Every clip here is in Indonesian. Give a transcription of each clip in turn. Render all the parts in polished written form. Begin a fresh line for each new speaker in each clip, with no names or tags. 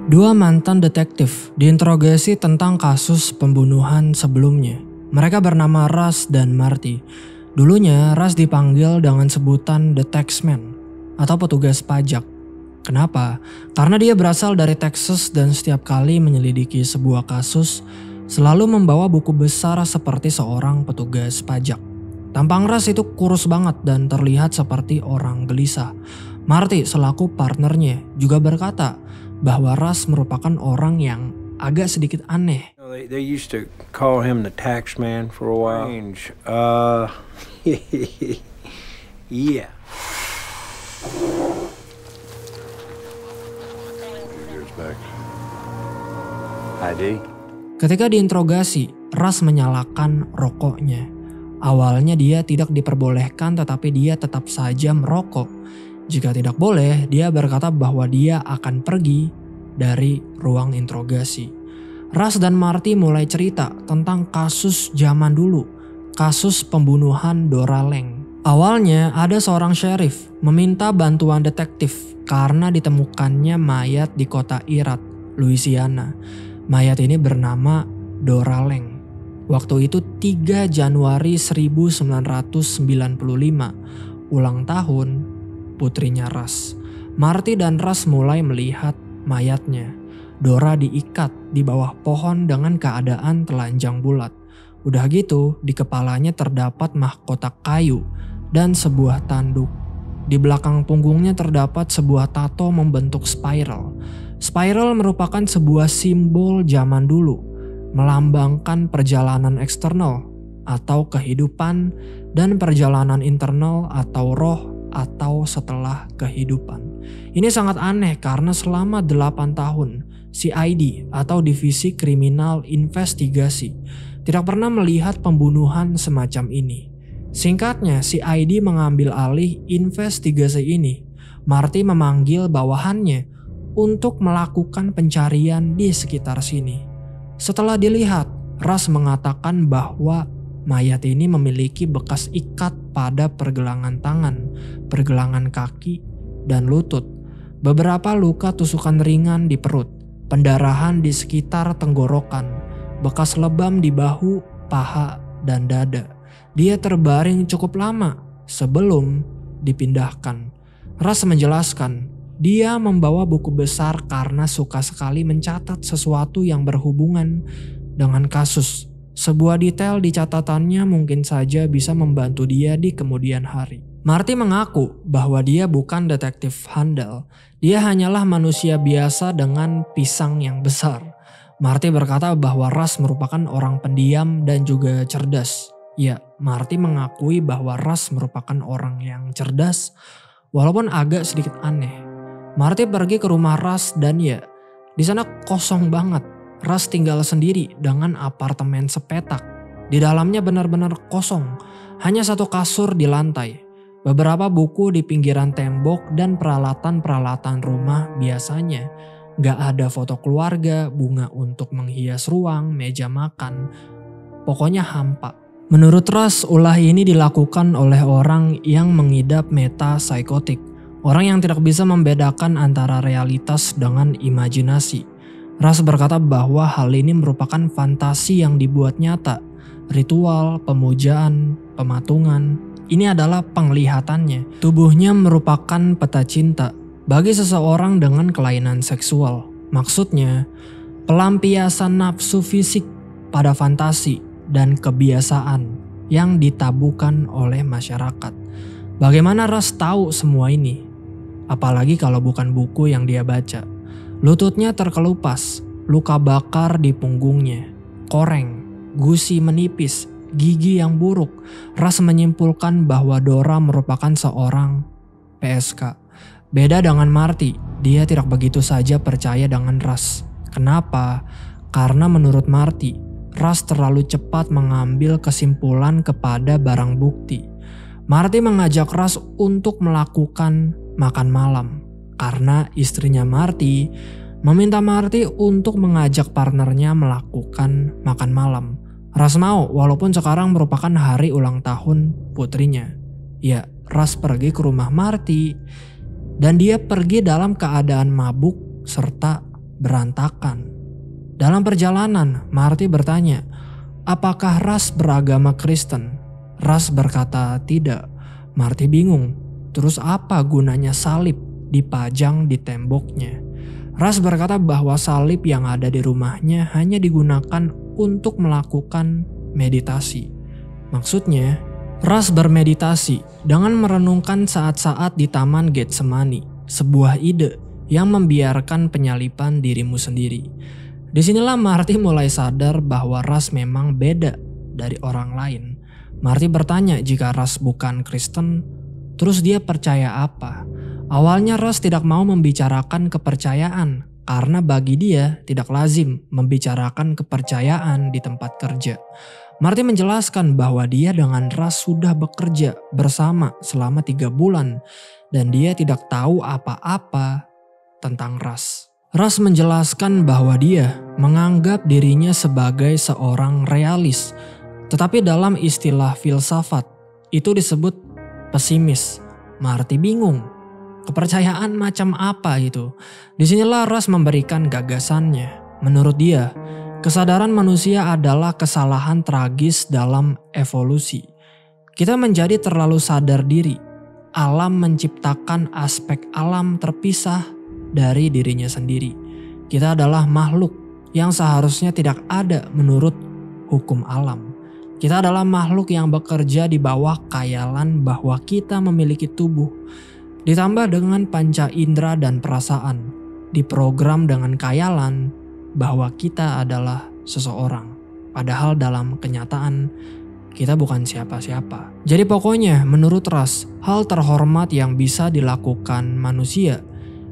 Dua mantan detektif diinterogasi tentang kasus pembunuhan sebelumnya. Mereka bernama Russ dan Marty. Dulunya Russ dipanggil dengan sebutan The Taxman atau petugas pajak. Kenapa? Karena dia berasal dari Texas dan setiap kali menyelidiki sebuah kasus selalu membawa buku besar seperti seorang petugas pajak. Tampang Russ itu kurus banget dan terlihat seperti orang gelisah. Marty selaku partnernya juga berkata bahwa Russ merupakan orang yang agak sedikit aneh.
They used to call him the tax man for a while. Yeah. ID.
Ketika diinterogasi, Russ menyalakan rokoknya. Awalnya dia tidak diperbolehkan tetapi dia tetap saja merokok. Jika tidak boleh, dia berkata bahwa dia akan pergi dari ruang interogasi. Russ dan Marty mulai cerita tentang kasus zaman dulu, kasus pembunuhan Dora Lang. Awalnya ada seorang sheriff meminta bantuan detektif karena ditemukannya mayat di kota Iraq, Louisiana. Mayat ini bernama Dora Lang. Waktu itu 3 Januari 1995, ulang tahun putrinya Russ. Marty dan Russ mulai melihat mayatnya. Dora diikat di bawah pohon dengan keadaan telanjang bulat. Udah gitu, di kepalanya terdapat mahkota kayu dan sebuah tanduk. Di belakang punggungnya terdapat sebuah tato membentuk spiral. Spiral merupakan sebuah simbol zaman dulu, melambangkan perjalanan eksternal atau kehidupan dan perjalanan internal atau roh atau setelah kehidupan. Ini sangat aneh karena selama 8 tahun CID atau Divisi Kriminal Investigasi tidak pernah melihat pembunuhan semacam ini. Singkatnya, CID mengambil alih investigasi ini. Marty memanggil bawahannya untuk melakukan pencarian di sekitar sini. Setelah dilihat, Russ mengatakan bahwa mayat ini memiliki bekas ikat pada pergelangan tangan, pergelangan kaki, dan lutut. Beberapa luka tusukan ringan di perut, pendarahan di sekitar tenggorokan, bekas lebam di bahu, paha, dan dada. Dia terbaring cukup lama sebelum dipindahkan. Russ menjelaskan, dia membawa buku besar karena suka sekali mencatat sesuatu yang berhubungan dengan kasus. Sebuah detail di catatannya mungkin saja bisa membantu dia di kemudian hari. Marty mengaku bahwa dia bukan detektif handal. Dia hanyalah manusia biasa dengan pisang yang besar. Marty berkata bahwa Russ merupakan orang pendiam dan juga cerdas. Ya, Marty mengakui bahwa Russ merupakan orang yang cerdas, walaupun agak sedikit aneh. Marty pergi ke rumah Russ dan ya, di sana kosong banget. Russ tinggal sendiri dengan apartemen sepetak. Di dalamnya benar-benar kosong, hanya satu kasur di lantai. Beberapa buku di pinggiran tembok dan peralatan-peralatan rumah biasanya. Gak ada foto keluarga, bunga untuk menghias ruang, meja makan. Pokoknya hampa. Menurut Russ, ulah ini dilakukan oleh orang yang mengidap metapsikotik. Orang yang tidak bisa membedakan antara realitas dengan imajinasi. Russ berkata bahwa hal ini merupakan fantasi yang dibuat nyata. Ritual, pemujaan, pematungan. Ini adalah penglihatannya. Tubuhnya merupakan peta cinta bagi seseorang dengan kelainan seksual. Maksudnya, pelampiasan nafsu fisik pada fantasi dan kebiasaan yang ditabukan oleh masyarakat. Bagaimana Russ tahu semua ini? Apalagi kalau bukan buku yang dia baca. Lututnya terkelupas, luka bakar di punggungnya, koreng, gusi menipis, gigi yang buruk. Russ menyimpulkan bahwa Dora merupakan seorang PSK. Beda dengan Marty, dia tidak begitu saja percaya dengan Russ. Kenapa? Karena menurut Marty, Russ terlalu cepat mengambil kesimpulan kepada barang bukti. Marty mengajak Russ untuk melakukan makan malam karena istrinya Marty meminta Marty untuk mengajak partnernya melakukan makan malam. Russ mau walaupun sekarang merupakan hari ulang tahun putrinya. Ya, Russ pergi ke rumah Marty dan dia pergi dalam keadaan mabuk serta berantakan. Dalam perjalanan, Marty bertanya, apakah Russ beragama Kristen? Russ berkata tidak. Marty bingung, terus apa gunanya salib dipajang di temboknya? Russ berkata bahwa salib yang ada di rumahnya hanya digunakan untuk melakukan meditasi. Maksudnya, Russ bermeditasi dengan merenungkan saat-saat di Taman Getsemani, sebuah ide yang membiarkan penyalipan dirimu sendiri. Disinilah Marty mulai sadar bahwa Russ memang beda dari orang lain. Marty bertanya jika Russ bukan Kristen, terus dia percaya apa? Awalnya Russ tidak mau membicarakan kepercayaan karena bagi dia tidak lazim membicarakan kepercayaan di tempat kerja. Marty menjelaskan bahwa dia dengan Russ sudah bekerja bersama selama 3 bulan dan dia tidak tahu apa-apa tentang Russ. Russ menjelaskan bahwa dia menganggap dirinya sebagai seorang realis, tetapi dalam istilah filsafat itu disebut pesimis. Marty bingung, kepercayaan macam apa itu? Disinilah Russ memberikan gagasannya. Menurut dia, kesadaran manusia adalah kesalahan tragis dalam evolusi. Kita menjadi terlalu sadar diri. Alam menciptakan aspek alam terpisah dari dirinya sendiri. Kita adalah makhluk yang seharusnya tidak ada menurut hukum alam. Kita adalah makhluk yang bekerja di bawah khayalan bahwa kita memiliki tubuh, ditambah dengan panca indera dan perasaan, diprogram dengan khayalan bahwa kita adalah seseorang. Padahal dalam kenyataan kita bukan siapa-siapa. Jadi pokoknya menurut Russ, hal terhormat yang bisa dilakukan manusia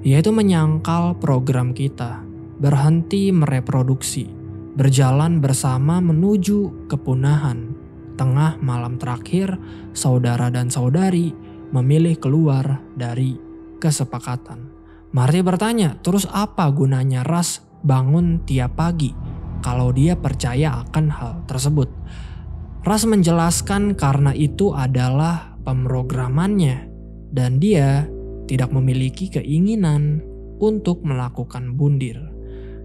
yaitu menyangkal program kita, berhenti mereproduksi, berjalan bersama menuju kepunahan. Tengah malam terakhir, saudara dan saudari memilih keluar dari kesepakatan. Marty bertanya, terus apa gunanya Russ bangun tiap pagi kalau dia percaya akan hal tersebut? Russ menjelaskan karena itu adalah pemrogramannya dan dia tidak memiliki keinginan untuk melakukan bundir.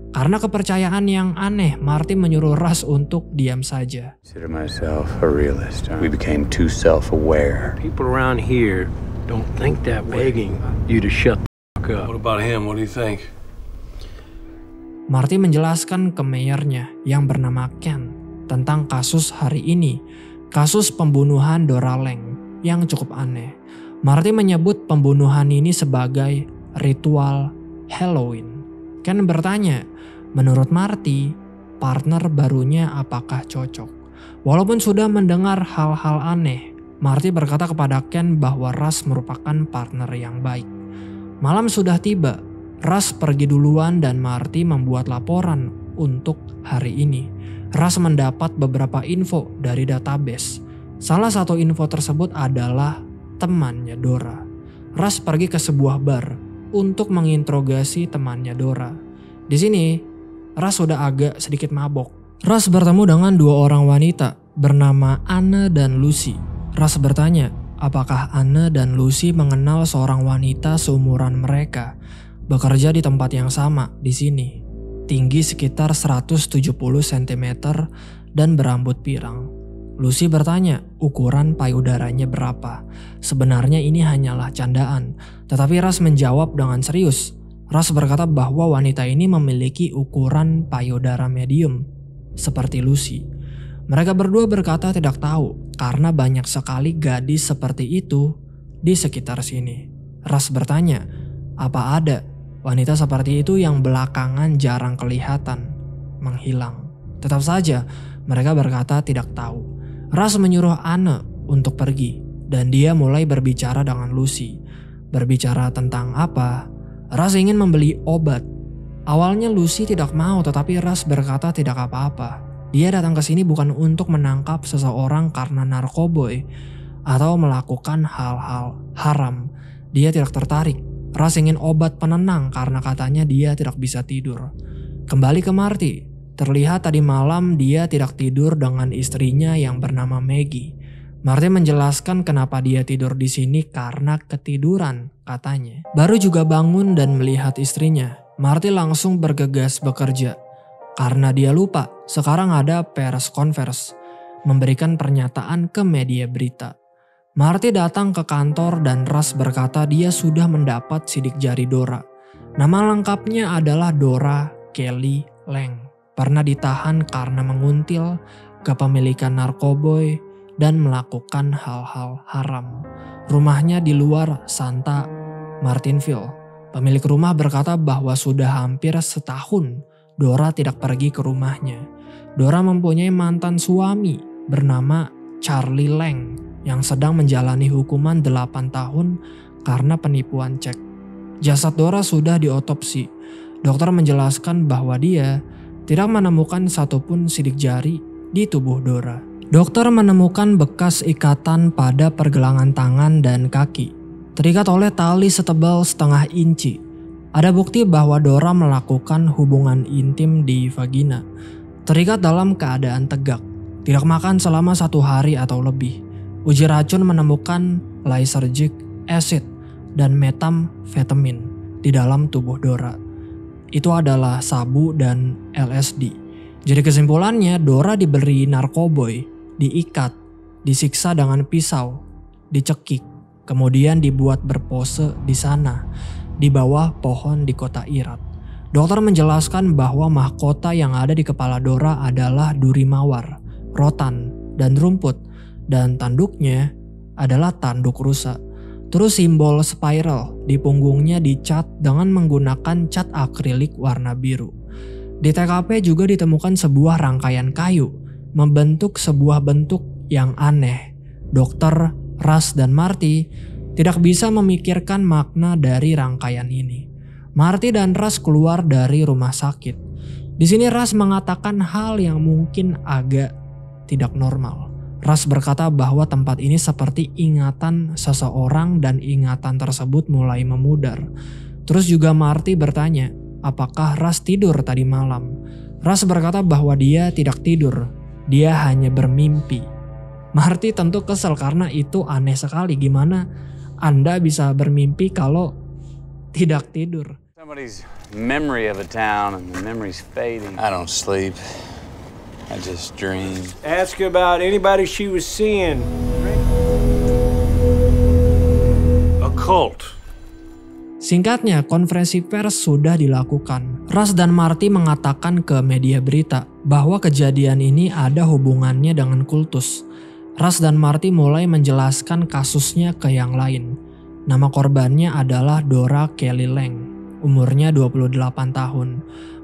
Karena kepercayaan yang aneh, Marty menyuruh Russ untuk diam saja.
Consider myself a realist. We became too self-aware.
People around here don't think that way. Begging you to shut the fuck up.
What about him? What do you think?
Marty menjelaskan ke mayornya yang bernama Ken tentang kasus hari ini, kasus pembunuhan Dora Leng yang cukup aneh. Marty menyebut pembunuhan ini sebagai ritual Halloween. Ken bertanya, menurut Marty, partner barunya apakah cocok? Walaupun sudah mendengar hal-hal aneh, Marty berkata kepada Ken bahwa Russ merupakan partner yang baik. Malam sudah tiba, Russ pergi duluan dan Marty membuat laporan untuk hari ini. Russ mendapat beberapa info dari database. Salah satu info tersebut adalah temannya Dora. Russ pergi ke sebuah bar untuk menginterogasi temannya Dora. Di sini, Russ sudah agak sedikit mabok. Russ bertemu dengan 2 orang wanita bernama Anne dan Lucy. Russ bertanya, apakah Anne dan Lucy mengenal seorang wanita seumuran mereka, bekerja di tempat yang sama di sini, tinggi sekitar 170 cm dan berambut pirang. Lucy bertanya ukuran payudaranya berapa. Sebenarnya ini hanyalah candaan, tetapi Russ menjawab dengan serius. Russ berkata bahwa wanita ini memiliki ukuran payudara medium, seperti Lucy. Mereka berdua berkata tidak tahu, karena banyak sekali gadis seperti itu di sekitar sini. Russ bertanya, apa ada wanita seperti itu yang belakangan jarang kelihatan, menghilang? Tetap saja, mereka berkata tidak tahu. Russ menyuruh Anne untuk pergi dan dia mulai berbicara dengan Lucy. Berbicara tentang apa? Russ ingin membeli obat. Awalnya Lucy tidak mau, tetapi Russ berkata tidak apa-apa. Dia datang ke sini bukan untuk menangkap seseorang karena narkoboy atau melakukan hal-hal haram. Dia tidak tertarik. Russ ingin obat penenang karena katanya dia tidak bisa tidur. Kembali ke Marty. Terlihat tadi malam dia tidak tidur dengan istrinya yang bernama Maggie. Marty menjelaskan kenapa dia tidur di sini karena ketiduran, katanya. Baru juga bangun dan melihat istrinya. Marty langsung bergegas bekerja. Karena dia lupa sekarang ada press conference, memberikan pernyataan ke media berita. Marty datang ke kantor dan Russ berkata dia sudah mendapat sidik jari Dora. Nama lengkapnya adalah Dora Kelly Lang. Pernah ditahan karena menguntil, kepemilikan narkoboy, dan melakukan hal-hal haram. Rumahnya di luar Santa Martinville. Pemilik rumah berkata bahwa sudah hampir setahun Dora tidak pergi ke rumahnya. Dora mempunyai mantan suami bernama Charlie Lang yang sedang menjalani hukuman 8 tahun karena penipuan cek. Jasad Dora sudah diotopsi. Dokter menjelaskan bahwa dia tidak menemukan satupun sidik jari di tubuh Dora. Dokter menemukan bekas ikatan pada pergelangan tangan dan kaki, terikat oleh tali setebal setengah inci. Ada bukti bahwa Dora melakukan hubungan intim di vagina, terikat dalam keadaan tegak, tidak makan selama 1 hari atau lebih. Uji racun menemukan lysergic acid dan metamfetamin di dalam tubuh Dora. Itu adalah sabu dan LSD. Jadi kesimpulannya Dora diberi narkoboy, diikat, disiksa dengan pisau, dicekik, kemudian dibuat berpose di sana, di bawah pohon di kota Irat. Dokter menjelaskan bahwa mahkota yang ada di kepala Dora adalah duri mawar, rotan, dan rumput, dan tanduknya adalah tanduk rusa. Terus simbol spiral di punggungnya dicat dengan menggunakan cat akrilik warna biru. Di TKP juga ditemukan sebuah rangkaian kayu membentuk sebuah bentuk yang aneh. Dokter, Russ, dan Marty tidak bisa memikirkan makna dari rangkaian ini. Marty dan Russ keluar dari rumah sakit. Di sini Russ mengatakan hal yang mungkin agak tidak normal. Russ berkata bahwa tempat ini seperti ingatan seseorang dan ingatan tersebut mulai memudar. Terus juga Marty bertanya, apakah Russ tidur tadi malam? Russ berkata bahwa dia tidak tidur, dia hanya bermimpi. Marty tentu kesal karena itu aneh sekali, gimana Anda bisa bermimpi kalau tidak tidur.
Somebody's memory of a town and the memory's fading.
I don't sleep. I just dream.
Ask her about anybody she was seeing.
A cult.
Singkatnya, konferensi pers sudah dilakukan. Russ dan Marty mengatakan ke media berita bahwa kejadian ini ada hubungannya dengan kultus. Russ dan Marty mulai menjelaskan kasusnya ke yang lain. Nama korbannya adalah Dora Kelly Lang, umurnya 28 tahun.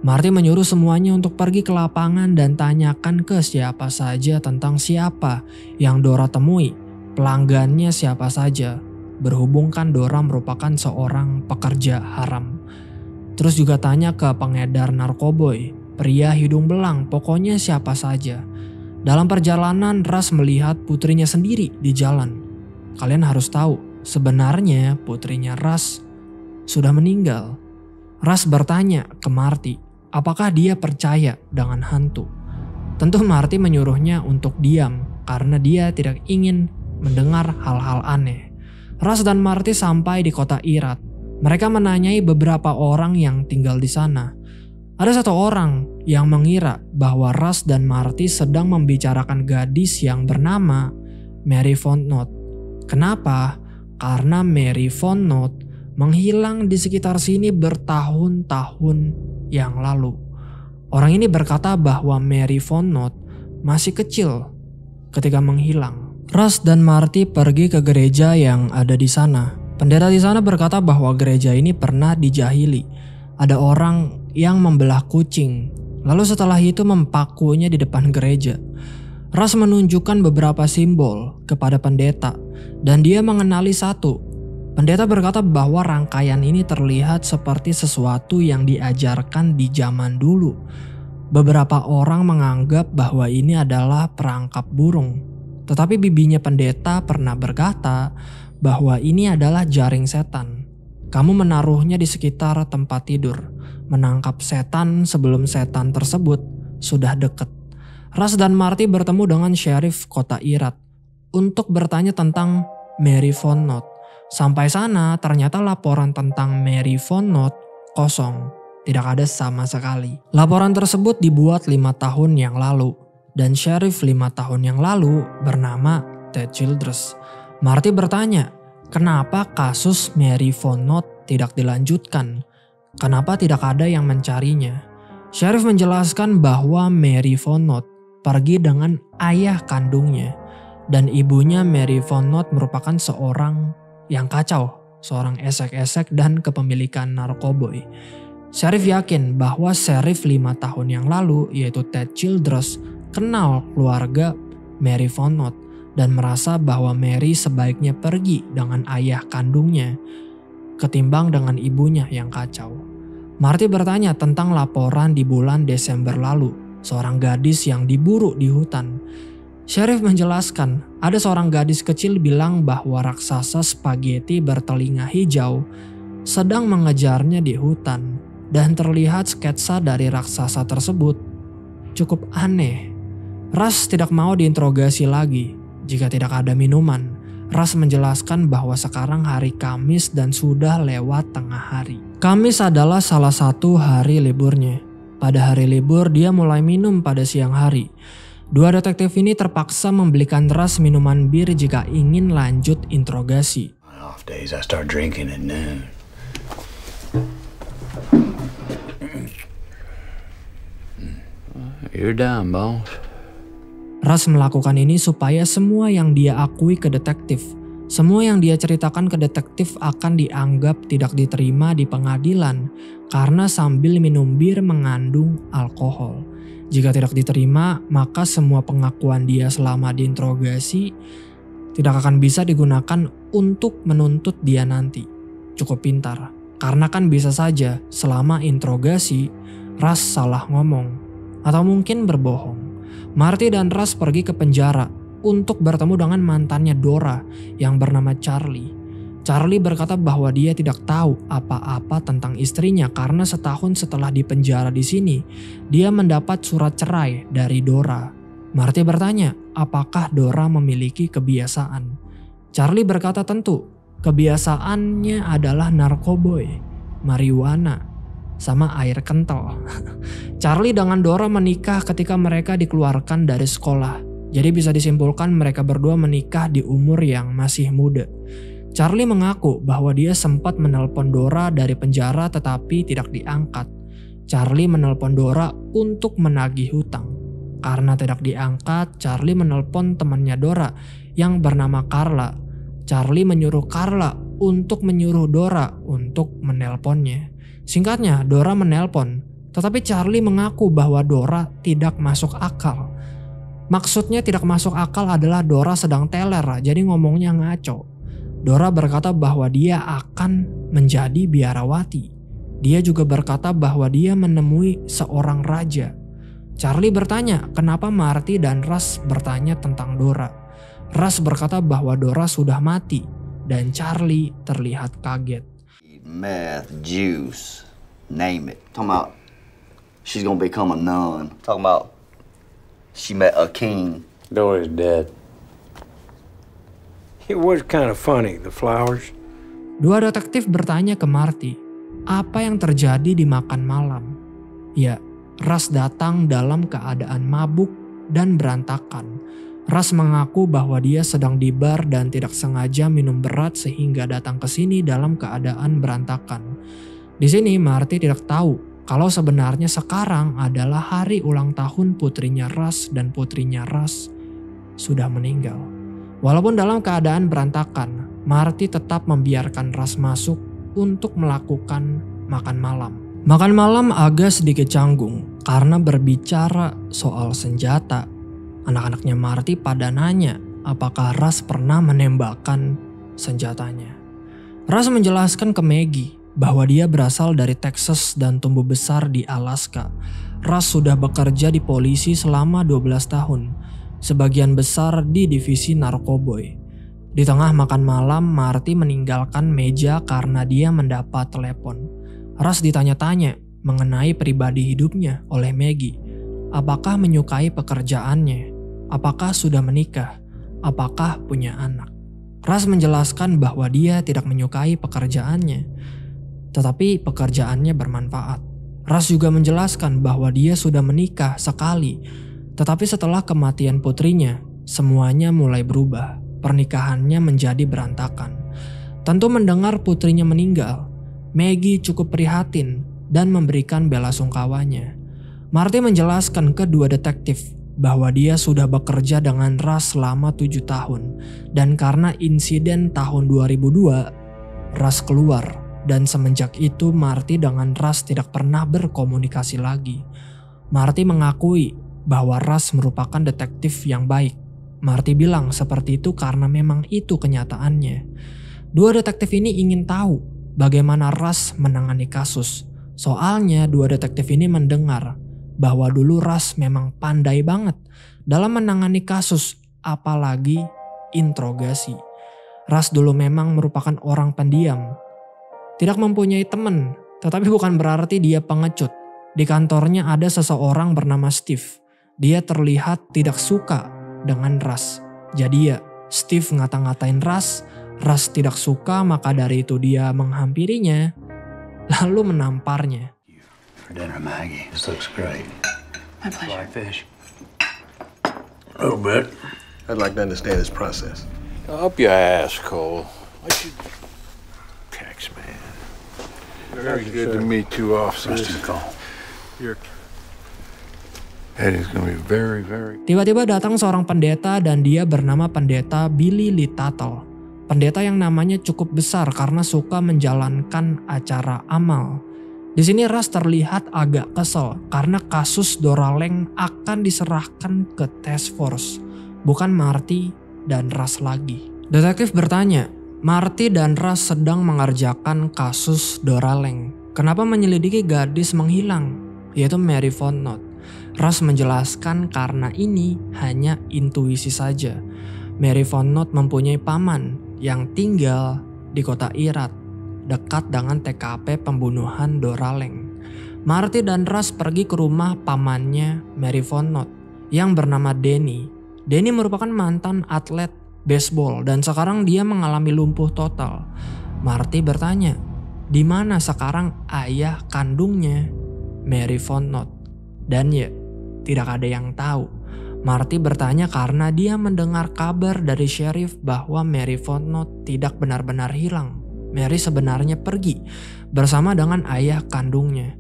Marty menyuruh semuanya untuk pergi ke lapangan dan tanyakan ke siapa saja tentang siapa yang Dora temui, pelanggannya siapa saja. Berhubung kan Dora merupakan seorang pekerja haram. Terus juga tanya ke pengedar narkoboy, pria hidung belang, pokoknya siapa saja. Dalam perjalanan Russ melihat putrinya sendiri di jalan. Kalian harus tahu, sebenarnya putrinya Russ sudah meninggal. Russ bertanya ke Marty, apakah dia percaya dengan hantu? Tentu Marty menyuruhnya untuk diam karena dia tidak ingin mendengar hal-hal aneh. Russ dan Marty sampai di kota Irat. Mereka menanyai beberapa orang yang tinggal di sana. Ada satu orang yang mengira bahwa Russ dan Marty sedang membicarakan gadis yang bernama Mary Fontenot. Kenapa? Karena Mary Fontenot menghilang di sekitar sini bertahun-tahun yang lalu. Orang ini berkata bahwa Mary Fontenot masih kecil ketika menghilang. Russ dan Marty pergi ke gereja yang ada di sana. Pendeta di sana berkata bahwa gereja ini pernah dijahili. Ada orang yang membelah kucing, lalu setelah itu mempakunya di depan gereja. Russ menunjukkan beberapa simbol kepada pendeta dan dia mengenali satu. Pendeta berkata bahwa rangkaian ini terlihat seperti sesuatu yang diajarkan di zaman dulu. Beberapa orang menganggap bahwa ini adalah perangkap burung. Tetapi bibinya pendeta pernah berkata bahwa ini adalah jaring setan. Kamu menaruhnya di sekitar tempat tidur, menangkap setan sebelum setan tersebut sudah dekat. Russ dan Marty bertemu dengan sheriff kota Irat untuk bertanya tentang Mary Fontenot. Sampai sana ternyata laporan tentang Mary Fontenot kosong, Tidak ada sama sekali. Laporan tersebut dibuat 5 tahun yang lalu. Dan sheriff 5 tahun yang lalu bernama Ted Childress. Marty bertanya, kenapa kasus Mary Von Knott tidak dilanjutkan? Kenapa tidak ada yang mencarinya? Sheriff menjelaskan bahwa Mary Von Knott pergi dengan ayah kandungnya. Dan ibunya Mary Von Knott merupakan seorang yang kacau, seorang esek-esek dan kepemilikan narkoboy. Sheriff yakin bahwa sheriff 5 tahun yang lalu yaitu Ted Childress kenal keluarga Mary Von Knott dan merasa bahwa Mary sebaiknya pergi dengan ayah kandungnya ketimbang dengan ibunya yang kacau. Marty bertanya tentang laporan di bulan Desember lalu, seorang gadis yang diburu di hutan. Sheriff menjelaskan, ada seorang gadis kecil bilang bahwa raksasa spaghetti bertelinga hijau sedang mengejarnya di hutan dan terlihat sketsa dari raksasa tersebut. Cukup aneh. Russ tidak mau diinterogasi lagi jika tidak ada minuman. Russ menjelaskan bahwa sekarang hari Kamis dan sudah lewat tengah hari. Kamis adalah salah satu hari liburnya. Pada hari libur dia mulai minum pada siang hari. Dua detektif ini terpaksa membelikan Russ minuman bir jika ingin lanjut interogasi.
Off days I start drinking at noon. You're done, boss.
Russ melakukan ini supaya semua yang dia akui ke detektif, semua yang dia ceritakan ke detektif akan dianggap tidak diterima di pengadilan karena sambil minum bir mengandung alkohol. Jika tidak diterima, maka semua pengakuan dia selama diinterogasi tidak akan bisa digunakan untuk menuntut dia nanti. Cukup pintar, karena kan bisa saja selama interogasi Russ salah ngomong atau mungkin berbohong. Marty dan Russ pergi ke penjara untuk bertemu dengan mantannya Dora yang bernama Charlie. Charlie berkata bahwa dia tidak tahu apa-apa tentang istrinya karena setahun setelah dipenjara di sini, dia mendapat surat cerai dari Dora. Marty bertanya, apakah Dora memiliki kebiasaan? Charlie berkata tentu, kebiasaannya adalah narkoboy, marijuana, sama air kental. Charlie dengan Dora menikah ketika mereka dikeluarkan dari sekolah. Jadi bisa disimpulkan mereka berdua menikah di umur yang masih muda. Charlie mengaku bahwa dia sempat menelpon Dora dari penjara tetapi tidak diangkat. Charlie menelpon Dora untuk menagih hutang. Karena tidak diangkat, Charlie menelpon temannya Dora yang bernama Carla. Charlie menyuruh Carla untuk menyuruh Dora untuk menelponnya. Singkatnya, Dora menelpon, tetapi Charlie mengaku bahwa Dora tidak masuk akal. Maksudnya tidak masuk akal adalah Dora sedang teler, jadi ngomongnya ngaco. Dora berkata bahwa dia akan menjadi biarawati. Dia juga berkata bahwa dia menemui seorang raja. Charlie bertanya kenapa Marty dan Russ bertanya tentang Dora. Russ berkata bahwa Dora sudah mati dan Charlie terlihat kaget.
Meth, juice, name it. Talking about she's gonna become a nun. Talking about she met a king.
Dora's dead.
It was kind of funny, the flowers.
Dua detektif bertanya ke Marty, apa yang terjadi di makan malam? Ya, Russ datang dalam keadaan mabuk dan berantakan. Russ mengaku bahwa dia sedang di bar dan tidak sengaja minum berat sehingga datang ke sini dalam keadaan berantakan. Di sini Marty tidak tahu kalau sebenarnya sekarang adalah hari ulang tahun putrinya Russ dan putrinya Russ sudah meninggal. Walaupun dalam keadaan berantakan, Marty tetap membiarkan Russ masuk untuk melakukan makan malam. Makan malam agak sedikit canggung karena berbicara soal senjata. Anak-anaknya Marty pada nanya apakah Russ pernah menembakkan senjatanya. Russ menjelaskan ke Maggie bahwa dia berasal dari Texas dan tumbuh besar di Alaska. Russ sudah bekerja di polisi selama 12 tahun. Sebagian besar di divisi narkoboy. Di tengah makan malam, Marty meninggalkan meja karena dia mendapat telepon. Russ ditanya-tanya mengenai pribadi hidupnya oleh Maggie. Apakah menyukai pekerjaannya? Apakah sudah menikah? Apakah punya anak? Russ menjelaskan bahwa dia tidak menyukai pekerjaannya, tetapi pekerjaannya bermanfaat. Ras juga menjelaskan bahwa dia sudah menikah sekali, tetapi setelah kematian putrinya, semuanya mulai berubah. Pernikahannya menjadi berantakan. Tentu mendengar putrinya meninggal, Maggie cukup prihatin dan memberikan belasungkawanya. Marty menjelaskan ke dua detektif bahwa dia sudah bekerja dengan Ras selama 7 tahun dan karena insiden tahun 2002, Ras keluar. Dan semenjak itu Marty dengan Ras tidak pernah berkomunikasi lagi. Marty mengakui bahwa Ras merupakan detektif yang baik. Marty bilang seperti itu karena memang itu kenyataannya. Dua detektif ini ingin tahu bagaimana Ras menangani kasus. Soalnya dua detektif ini mendengar bahwa dulu Ras memang pandai banget dalam menangani kasus, apalagi interogasi. Ras dulu memang merupakan orang pendiam. Tidak mempunyai teman, tetapi bukan berarti dia pengecut. Di kantornya ada seseorang bernama Steve. Dia terlihat tidak suka dengan Ras. Jadi ya, Steve ngata-ngatain Ras. Ras tidak suka, maka dari itu dia menghampirinya, lalu menamparnya.
For dinner, Maggie. This looks great.
My pleasure.
Like fish?
A little bit.
I'd like to understand this process.
Up your ass, Cole. I should... Tax man. Very good to meet you, officers.
Rusty Cole.
Eddie's gonna be very, very...
Tiba-tiba datang seorang pendeta dan dia bernama pendeta Billy Lee Tuttle. Pendeta yang namanya cukup besar karena suka menjalankan acara amal. Di sini Ras terlihat agak kesel karena kasus Dora Lang akan diserahkan ke task force, bukan Marty dan Ras lagi. Detektif bertanya, Marty dan Ras sedang mengerjakan kasus Dora Lang. Kenapa menyelidiki gadis menghilang, yaitu Mary Von Knott? Ras menjelaskan karena ini hanya intuisi saja. Mary Von Knott mempunyai paman yang tinggal di kota Irat, dekat dengan TKP pembunuhan Dora Lang. Marty dan Ras pergi ke rumah pamannya Mary Von Knott yang bernama Danny. Danny merupakan mantan atlet baseball dan sekarang dia mengalami lumpuh total. Marty bertanya, di mana sekarang ayah kandungnya Mary Von Knott? Dan ya, tidak ada yang tahu. Marty bertanya karena dia mendengar kabar dari sheriff bahwa Mary Von Knott tidak benar-benar hilang. Mary sebenarnya pergi bersama dengan ayah kandungnya.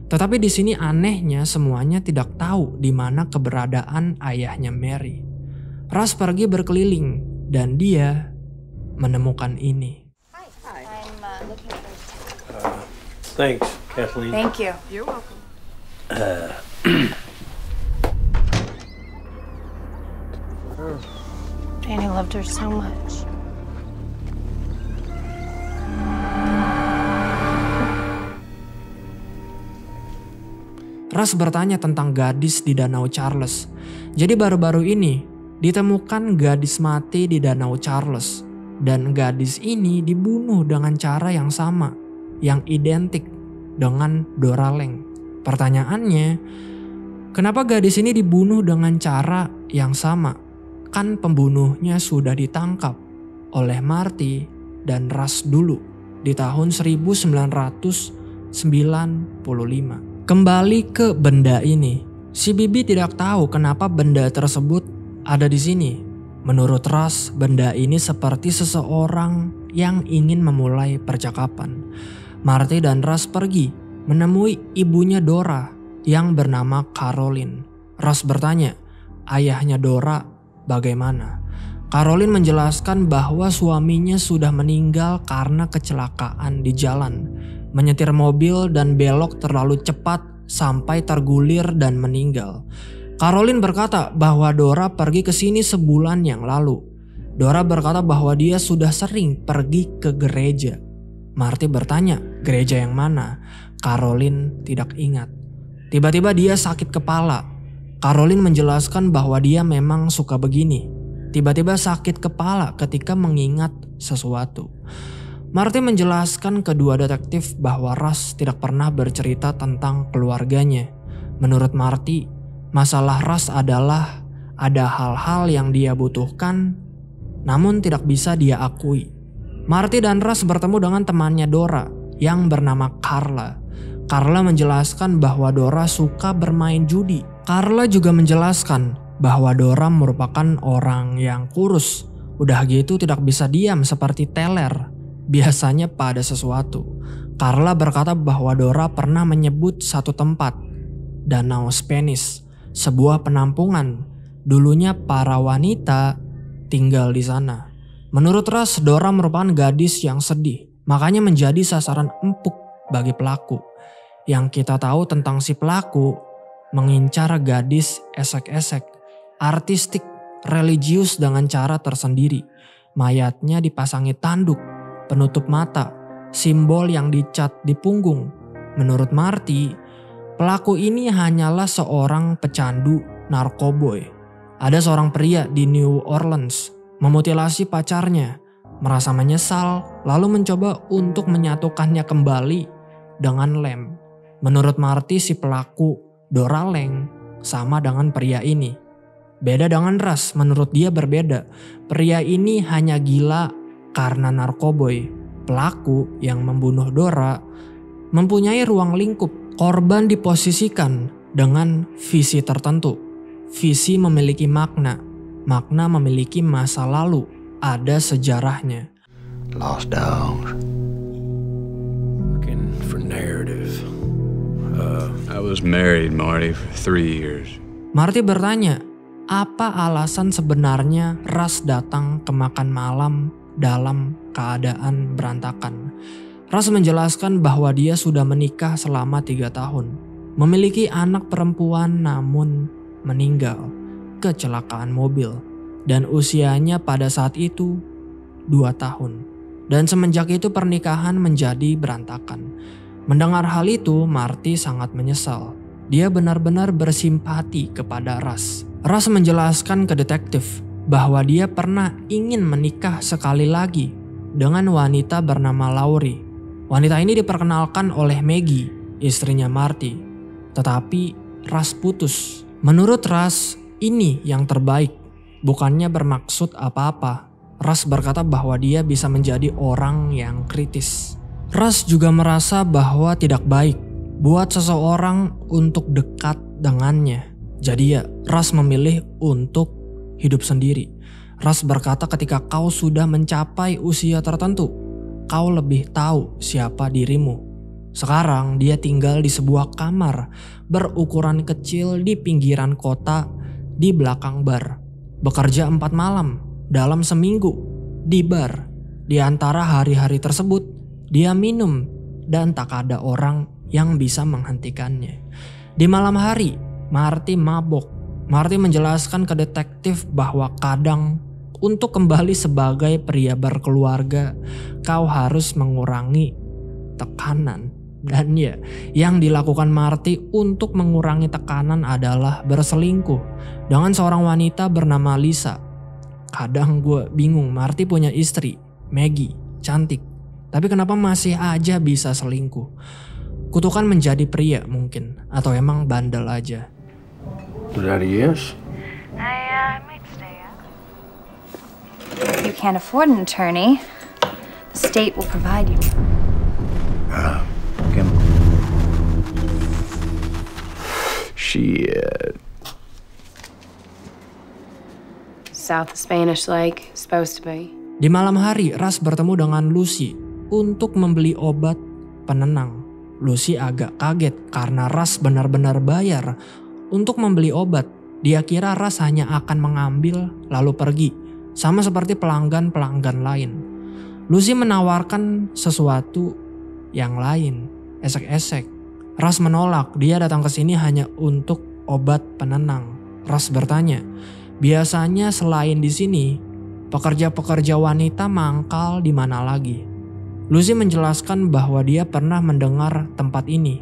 Tetapi di sini anehnya semuanya tidak tahu di mana keberadaan ayahnya Mary. Ras pergi berkeliling dan dia menemukan ini.
Thanks, Kathleen.
Thank you. You're welcome. Danny loved her so much.
Ras bertanya tentang gadis di Danau Charles. Jadi baru-baru ini ditemukan gadis mati di Danau Charles. Dan gadis ini dibunuh dengan cara yang sama, yang identik dengan Dora Lang. Pertanyaannya, kenapa gadis ini dibunuh dengan cara yang sama? Kan pembunuhnya sudah ditangkap oleh Marty dan Ras dulu di tahun 1995. Kembali ke benda ini, si Bibi tidak tahu kenapa benda tersebut ada di sini. Menurut Ras, benda ini seperti seseorang yang ingin memulai percakapan. Marty dan Ras pergi menemui ibunya Dora yang bernama Caroline. Ras bertanya, ayahnya Dora bagaimana? Caroline menjelaskan bahwa suaminya sudah meninggal karena kecelakaan di jalan. Menyetir mobil dan belok terlalu cepat sampai tergulir dan meninggal. Caroline berkata bahwa Dora pergi ke sini sebulan yang lalu. Dora berkata bahwa dia sudah sering pergi ke gereja. Marty bertanya, gereja yang mana? Caroline tidak ingat. Tiba-tiba dia sakit kepala. Caroline menjelaskan bahwa dia memang suka begini. Tiba-tiba sakit kepala ketika mengingat sesuatu. Marty menjelaskan kedua detektif bahwa Ras tidak pernah bercerita tentang keluarganya. Menurut Marty, masalah Ras adalah ada hal-hal yang dia butuhkan namun tidak bisa dia akui. Marty dan Ras bertemu dengan temannya Dora yang bernama Carla. Carla menjelaskan bahwa Dora suka bermain judi. Carla juga menjelaskan bahwa Dora merupakan orang yang kurus. Udah gitu tidak bisa diam seperti teler, biasanya pada sesuatu. Carla berkata bahwa Dora pernah menyebut satu tempat, Danau Spanish, sebuah penampungan. Dulunya para wanita tinggal di sana. Menurut Russ, Dora merupakan gadis yang sedih, makanya menjadi sasaran empuk bagi pelaku. Yang kita tahu tentang si pelaku mengincar gadis esek-esek, artistik, religius dengan cara tersendiri. Mayatnya dipasangi tanduk, penutup mata, simbol yang dicat di punggung. Menurut Marty, pelaku ini hanyalah seorang pecandu narkoboy. Ada seorang pria di New Orleans memutilasi pacarnya, merasa menyesal lalu mencoba untuk menyatukannya kembali dengan lem. Menurut Marty, si pelaku Dora Leng sama dengan pria ini. Beda dengan Russ, menurut dia berbeda. Pria ini hanya gila karena narkoboy. Pelaku yang membunuh Dora mempunyai ruang lingkup. Korban diposisikan dengan visi tertentu. Visi memiliki makna. Makna memiliki masa lalu. Ada sejarahnya.
Lost dogs.
Looking for narrative.
I was married, Marty, for 3 years.
Marty bertanya, apa alasan sebenarnya Russ datang ke makan malam dalam keadaan berantakan? Russ menjelaskan bahwa dia sudah menikah selama 3 tahun. Memiliki anak perempuan namun meninggal kecelakaan mobil. Dan usianya pada saat itu 2 tahun. Dan semenjak itu pernikahan menjadi berantakan. Mendengar hal itu, Marty sangat menyesal. Dia benar-benar bersimpati kepada Russ. Russ menjelaskan ke detektif bahwa dia pernah ingin menikah sekali lagi dengan wanita bernama Laurie. Wanita ini diperkenalkan oleh Maggie, istrinya Marty. Tetapi Russ putus. Menurut Russ, ini yang terbaik. Bukannya bermaksud apa-apa. Russ berkata bahwa dia bisa menjadi orang yang kritis. Russ juga merasa bahwa tidak baik buat seseorang untuk dekat dengannya. Jadi ya, Russ memilih untuk hidup sendiri. Russ berkata ketika kau sudah mencapai usia tertentu, kau lebih tahu siapa dirimu. Sekarang dia tinggal di sebuah kamar berukuran kecil di pinggiran kota di belakang bar. Bekerja 4 malam dalam seminggu di bar. Di antara hari-hari tersebut, dia minum dan tak ada orang yang bisa menghentikannya. Di malam hari, Marty mabok. Marty menjelaskan ke detektif bahwa kadang untuk kembali sebagai pria berkeluarga, kau harus mengurangi tekanan. Dan ya, yang dilakukan Marty untuk mengurangi tekanan adalah berselingkuh dengan seorang wanita bernama Lisa. Kadang gue bingung, Marty punya istri, Maggie, cantik. Tapi kenapa masih aja bisa selingkuh? Kutukan menjadi pria mungkin, atau emang bandel aja.
Was that a yes?
I might stay up.
You can't afford an attorney. The state will provide you.
Shit.
South Spanish Lake, supposed to be.
Di malam hari, Russ bertemu dengan Lucy untuk membeli obat penenang. Lucy agak kaget karena Russ benar-benar bayar untuk membeli obat. Dia kira Russ hanya akan mengambil lalu pergi, sama seperti pelanggan-pelanggan lain. Lucy menawarkan sesuatu yang lain, esek-esek. Russ menolak, dia datang ke sini hanya untuk obat penenang. Russ bertanya, biasanya selain di sini, pekerja-pekerja wanita mangkal di mana lagi? Lucy menjelaskan bahwa dia pernah mendengar tempat ini.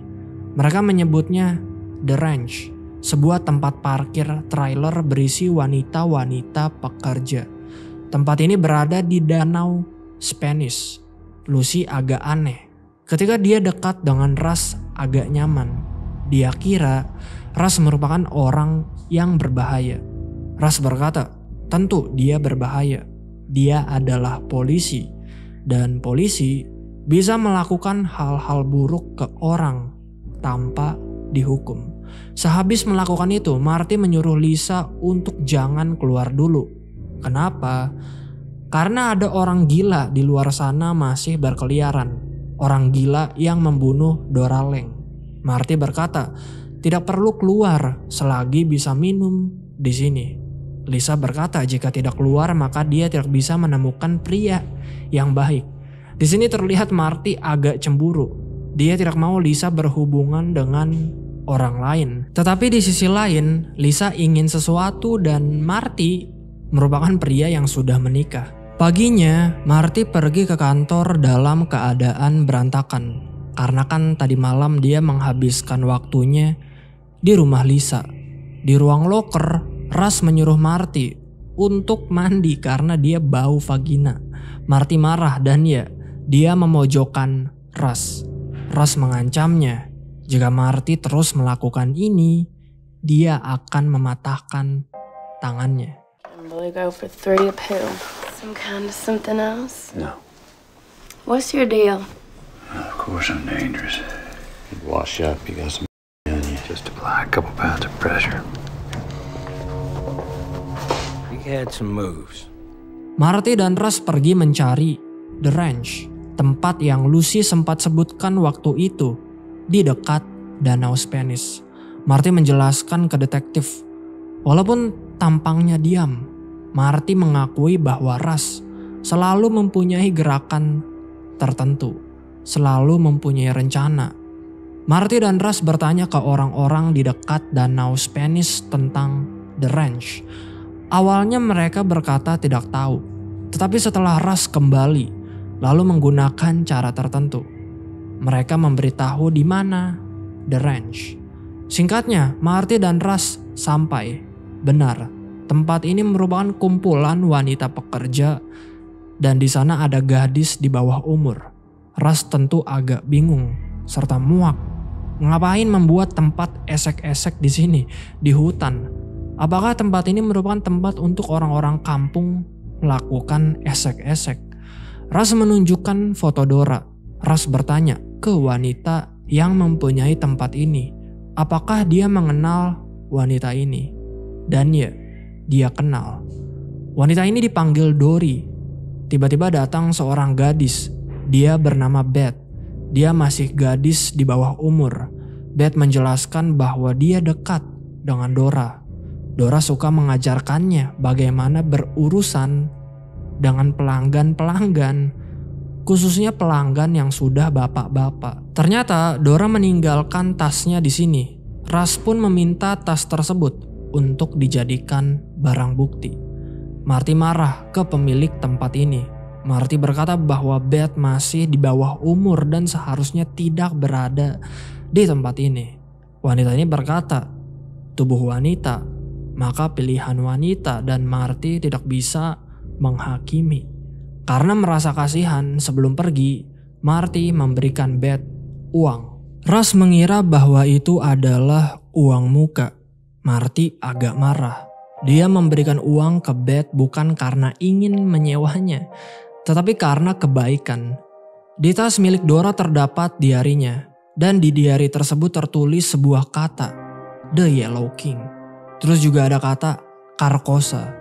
Mereka menyebutnya The Ranch, sebuah tempat parkir trailer berisi wanita-wanita pekerja. Tempat ini berada di Danau Spanish. Lucy agak aneh. Ketika dia dekat dengan Russ agak nyaman. Dia kira Russ merupakan orang yang berbahaya. Russ berkata, tentu dia berbahaya. Dia adalah polisi. Dan polisi bisa melakukan hal-hal buruk ke orang tanpa dihukum. Sehabis melakukan itu, Marty menyuruh Lisa untuk jangan keluar dulu. Kenapa? Karena ada orang gila di luar sana masih berkeliaran. Orang gila yang membunuh Dora Lang. Marty berkata, tidak perlu keluar selagi bisa minum di sini. Lisa berkata jika tidak keluar maka dia tidak bisa menemukan pria yang baik. Di sini terlihat Marty agak cemburu. Dia tidak mau Lisa berhubungan dengan orang lain. Tetapi di sisi lain, Lisa ingin sesuatu dan Marty merupakan pria yang sudah menikah. Paginya, Marty pergi ke kantor dalam keadaan berantakan. Karena kan tadi malam dia menghabiskan waktunya di rumah Lisa. Di ruang loker, Russ menyuruh Marty untuk mandi karena dia bau vagina. Marty marah dan dia memojokkan Russ. Russ mengancamnya, jika Marty terus melakukan ini, dia akan mematahkan tangannya.
Really go for 3 a pill. Some kind of something else?
No.
What's your deal?
Of course I'm dangerous.
You wash up, you got some on you.
Just apply a couple pounds of pressure.
He had some moves.
Marty dan Russ pergi mencari The Ranch, tempat yang Lucy sempat sebutkan waktu itu di dekat Danau Spanish. Marty menjelaskan ke detektif, walaupun tampangnya diam, Marty mengakui bahwa Russ selalu mempunyai gerakan tertentu, selalu mempunyai rencana. Marty dan Russ bertanya ke orang-orang di dekat Danau Spanish tentang The Ranch. Awalnya mereka berkata tidak tahu, tetapi setelah Russ kembali, lalu menggunakan cara tertentu, mereka memberitahu di mana The Ranch. Singkatnya, Marty dan Russ sampai. Benar, tempat ini merupakan kumpulan wanita pekerja dan di sana ada gadis di bawah umur. Russ tentu agak bingung serta muak. Ngapain membuat tempat esek-esek di sini, di hutan? Apakah tempat ini merupakan tempat untuk orang-orang kampung melakukan esek-esek? Russ menunjukkan foto Dora. Russ bertanya ke wanita yang mempunyai tempat ini, apakah dia mengenal wanita ini? Dan dia kenal. Wanita ini dipanggil Dory. Tiba-tiba datang seorang gadis. Dia bernama Beth. Dia masih gadis di bawah umur. Beth menjelaskan bahwa dia dekat dengan Dora. Dora suka mengajarkannya bagaimana berurusan dengan pelanggan-pelanggan, khususnya pelanggan yang sudah bapak-bapak. Ternyata Dora meninggalkan tasnya di sini. Russ pun meminta tas tersebut untuk dijadikan barang bukti. Marty marah ke pemilik tempat ini. Marty berkata bahwa Beth masih di bawah umur dan seharusnya tidak berada di tempat ini. Wanita ini berkata, tubuh wanita, maka pilihan wanita dan Marty tidak bisa menghakimi. Karena merasa kasihan sebelum pergi, Marty memberikan Beth uang. Russ mengira bahwa itu adalah uang muka. Marty agak marah. Dia memberikan uang ke Beth bukan karena ingin menyewanya, tetapi karena kebaikan. Di tas milik Dora terdapat diarinya, dan di diari tersebut tertulis sebuah kata, The Yellow King. Terus juga ada kata Carcosa.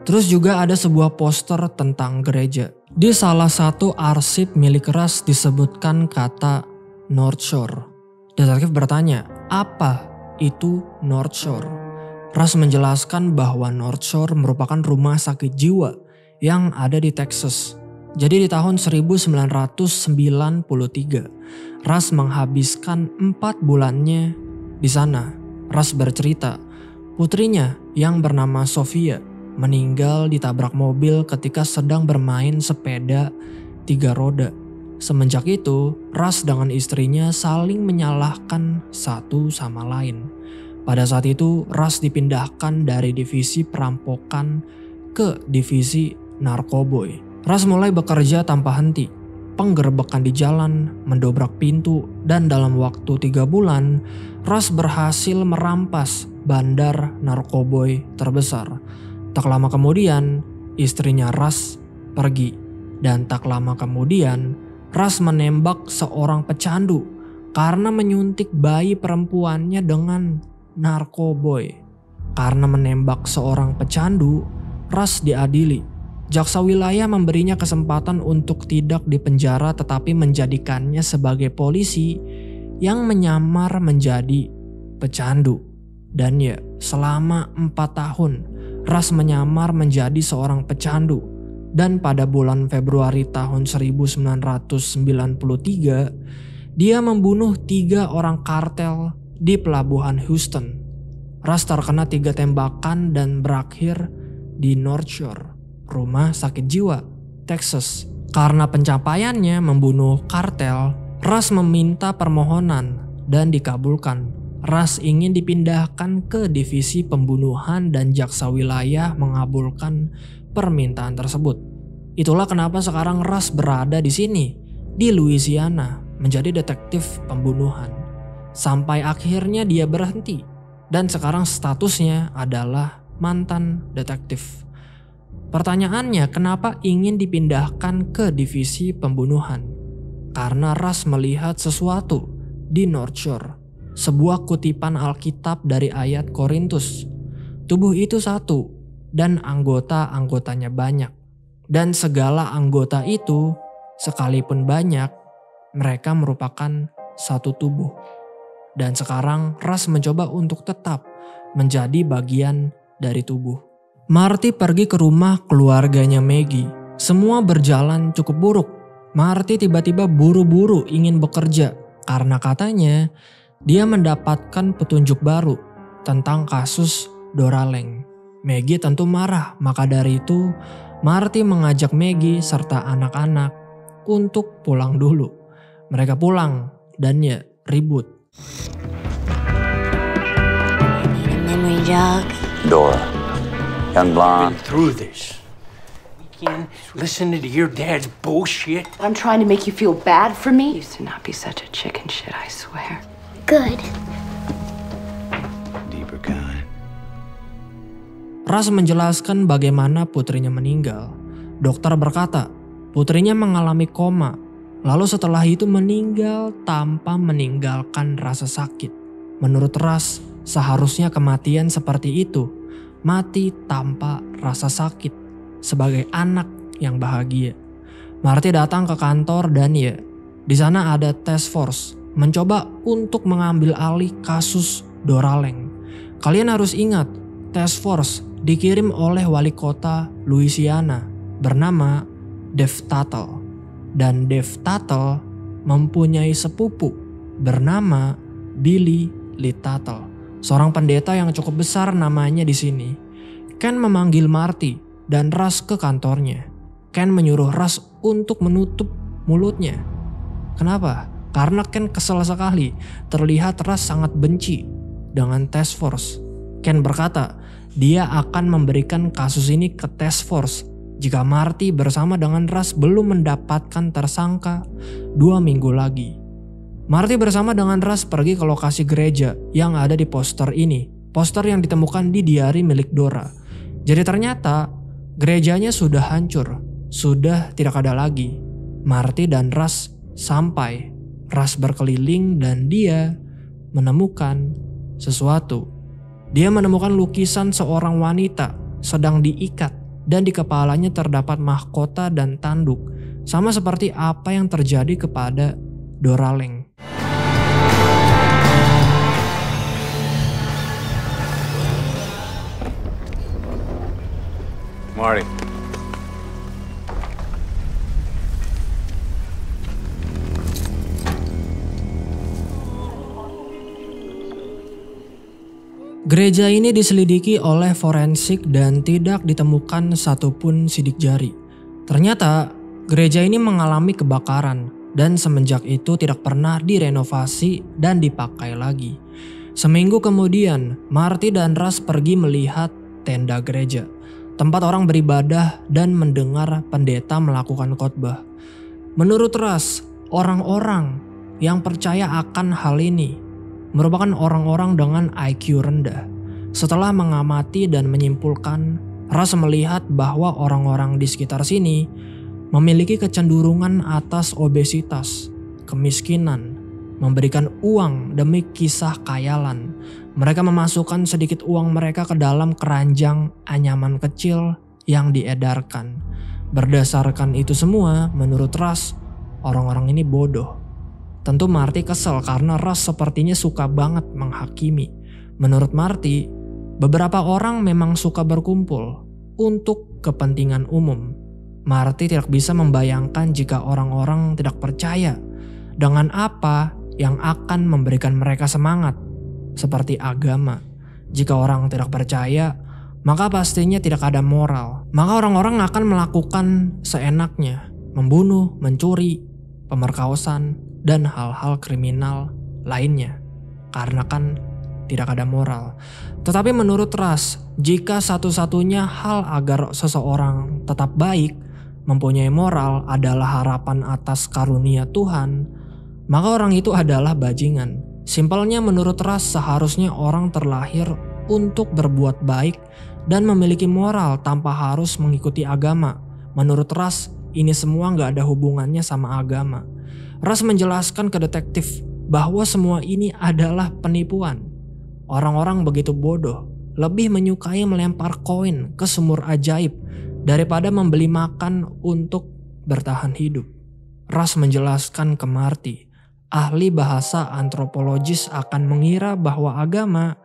Terus juga ada sebuah poster tentang gereja. Di salah satu arsip milik Russ disebutkan kata North Shore. Detektif bertanya, apa itu North Shore? Russ menjelaskan bahwa North Shore merupakan rumah sakit jiwa yang ada di Texas. Jadi di tahun 1993, Russ menghabiskan 4 bulannya di sana. Russ bercerita, putrinya yang bernama Sofia meninggal ditabrak mobil ketika sedang bermain sepeda 3 roda. Semenjak itu, Russ dengan istrinya saling menyalahkan satu sama lain. Pada saat itu, Russ dipindahkan dari divisi perampokan ke divisi narkoboy. Russ mulai bekerja tanpa henti, penggerebekan di jalan, mendobrak pintu, dan dalam waktu 3 bulan, Russ berhasil merampas bandar narkoboy terbesar. Tak lama kemudian, istrinya Russ pergi. Dan tak lama kemudian, Russ menembak seorang pecandu karena menyuntik bayi perempuannya dengan narkoboy. Karena menembak seorang pecandu, Russ diadili. Jaksa wilayah memberinya kesempatan untuk tidak dipenjara tetapi menjadikannya sebagai polisi yang menyamar menjadi pecandu. Dan ya, selama 4 tahun Russ menyamar menjadi seorang pecandu. Dan pada bulan Februari tahun 1993, dia membunuh 3 orang kartel di pelabuhan Houston. Russ terkena 3 tembakan dan berakhir di North Shore, rumah sakit jiwa, Texas. Karena pencapaiannya membunuh kartel, Russ meminta permohonan dan dikabulkan. Russ ingin dipindahkan ke divisi pembunuhan dan jaksa wilayah mengabulkan permintaan tersebut. Itulah kenapa sekarang Russ berada di sini, di Louisiana, menjadi detektif pembunuhan. Sampai akhirnya dia berhenti dan sekarang statusnya adalah mantan detektif. Pertanyaannya, kenapa ingin dipindahkan ke divisi pembunuhan? Karena Russ melihat sesuatu di North Shore, sebuah kutipan Alkitab dari ayat Korintus. Tubuh itu satu dan anggota-anggotanya banyak. Dan segala anggota itu, sekalipun banyak, mereka merupakan satu tubuh. Dan sekarang Russ mencoba untuk tetap menjadi bagian dari tubuh. Marty pergi ke rumah keluarganya Maggie. Semua berjalan cukup buruk. Marty tiba-tiba buru-buru ingin bekerja karena katanya dia mendapatkan petunjuk baru tentang kasus Dora Lang. Maggie tentu marah, maka dari itu Marty mengajak Maggie serta anak-anak untuk pulang dulu. Mereka pulang dan ya ribut.
I need a memory jog.
Dora. Young blonde.
Been through this. Again, listening to your dad's bullshit.
I'm trying to make you feel bad for me. You used to not be such a chicken shit, I swear.
Good.
Deeper kind.
Russ menjelaskan bagaimana putrinya meninggal. Dokter berkata, putrinya mengalami koma. Lalu setelah itu meninggal tanpa meninggalkan rasa sakit. Menurut Russ, seharusnya kematian seperti itu, mati tanpa rasa sakit, sebagai anak yang bahagia. Marty datang ke kantor dan ya, di sana ada task force mencoba untuk mengambil alih kasus Dora Lang. Kalian harus ingat, task force dikirim oleh wali kota Louisiana bernama Dave Tuttle. Dan Dave Tuttle mempunyai sepupu bernama Billy Lee Tuttle, seorang pendeta yang cukup besar namanya di sini. Ken memanggil Marty dan Russ ke kantornya. Ken menyuruh Russ untuk menutup mulutnya. Kenapa? Karena Ken kesal sekali. Terlihat Russ sangat benci dengan task force. Ken berkata, dia akan memberikan kasus ini ke task force jika Marty bersama dengan Russ belum mendapatkan tersangka 2 minggu lagi. Marty bersama dengan Russ pergi ke lokasi gereja yang ada di poster ini. Poster yang ditemukan di diari milik Dora. Jadi ternyata gerejanya sudah hancur, sudah tidak ada lagi. Marty dan Russ sampai. Russ berkeliling dan dia menemukan sesuatu. Dia menemukan lukisan seorang wanita sedang diikat. Dan di kepalanya terdapat mahkota dan tanduk, sama seperti apa yang terjadi kepada Dora Lang.
Marty.
Gereja ini diselidiki oleh forensik dan tidak ditemukan satupun sidik jari. Ternyata gereja ini mengalami kebakaran dan semenjak itu tidak pernah direnovasi dan dipakai lagi. Seminggu kemudian, Marty dan Russ pergi melihat tenda gereja, tempat orang beribadah dan mendengar pendeta melakukan khotbah. Menurut Russ, orang-orang yang percaya akan hal ini merupakan orang-orang dengan IQ rendah. Setelah mengamati dan menyimpulkan, Russ melihat bahwa orang-orang di sekitar sini memiliki kecenderungan atas obesitas, kemiskinan, memberikan uang demi kisah khayalan. Mereka memasukkan sedikit uang mereka ke dalam keranjang anyaman kecil yang diedarkan. Berdasarkan itu semua, menurut Russ, orang-orang ini bodoh. Tentu Marty kesel karena Russ sepertinya suka banget menghakimi. Menurut Marty, beberapa orang memang suka berkumpul untuk kepentingan umum. Marty tidak bisa membayangkan jika orang-orang tidak percaya dengan apa yang akan memberikan mereka semangat, seperti agama. Jika orang tidak percaya, maka pastinya tidak ada moral. Maka orang-orang akan melakukan seenaknya, membunuh, mencuri, pemerkosaan, dan hal-hal kriminal lainnya. Karena kan tidak ada moral. Tetapi menurut Russ, jika satu-satunya hal agar seseorang tetap baik, mempunyai moral adalah harapan atas karunia Tuhan, maka orang itu adalah bajingan. Simpelnya menurut Russ, seharusnya orang terlahir untuk berbuat baik dan memiliki moral tanpa harus mengikuti agama. Menurut Russ, ini semua gak ada hubungannya sama agama. Russ menjelaskan ke detektif bahwa semua ini adalah penipuan. Orang-orang begitu bodoh, lebih menyukai melempar koin ke sumur ajaib daripada membeli makan untuk bertahan hidup. Russ menjelaskan ke Marty, ahli bahasa antropologis akan mengira bahwa agama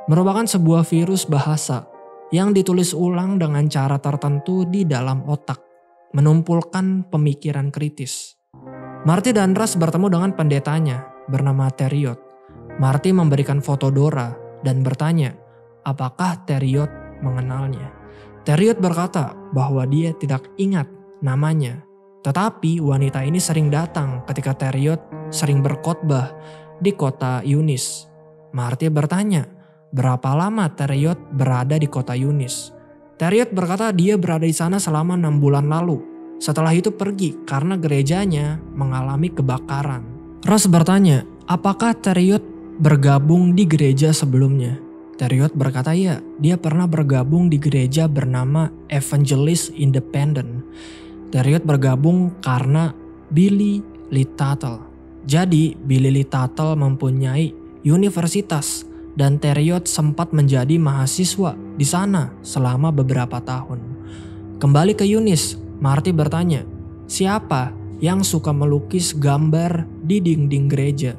merupakan sebuah virus bahasa yang ditulis ulang dengan cara tertentu di dalam otak, menumpulkan pemikiran kritis. Marty dan Russ bertemu dengan pendetanya bernama Theriot. Marty memberikan foto Dora dan bertanya apakah Theriot mengenalnya. Theriot berkata bahwa dia tidak ingat namanya. Tetapi wanita ini sering datang ketika Theriot sering berkhotbah di kota Yunis. Marty bertanya berapa lama Theriot berada di kota Yunis. Theriot berkata dia berada di sana selama 6 bulan lalu. Setelah itu pergi karena gerejanya mengalami kebakaran. Russ bertanya, apakah Theriot bergabung di gereja sebelumnya? Theriot berkata ya, dia pernah bergabung di gereja bernama Evangelist Independent. Theriot bergabung karena Billy Lee Tuttle. Jadi Billy Lee Tuttle mempunyai universitas dan Theriot sempat menjadi mahasiswa di sana selama beberapa tahun. Kembali ke Yunis, Marty bertanya, siapa yang suka melukis gambar di dinding gereja?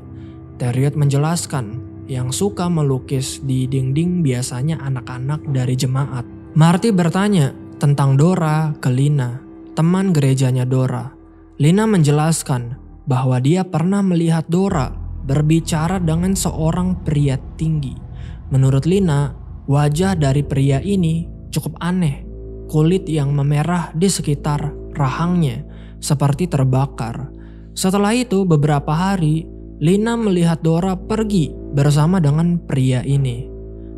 Theriot menjelaskan, yang suka melukis di dinding biasanya anak-anak dari jemaat. Marty bertanya tentang Dora ke Lina, teman gerejanya Dora. Lina menjelaskan bahwa dia pernah melihat Dora berbicara dengan seorang pria tinggi. Menurut Lina, wajah dari pria ini cukup aneh. Kulit yang memerah di sekitar rahangnya seperti terbakar. Setelah itu beberapa hari, Lina melihat Dora pergi bersama dengan pria ini.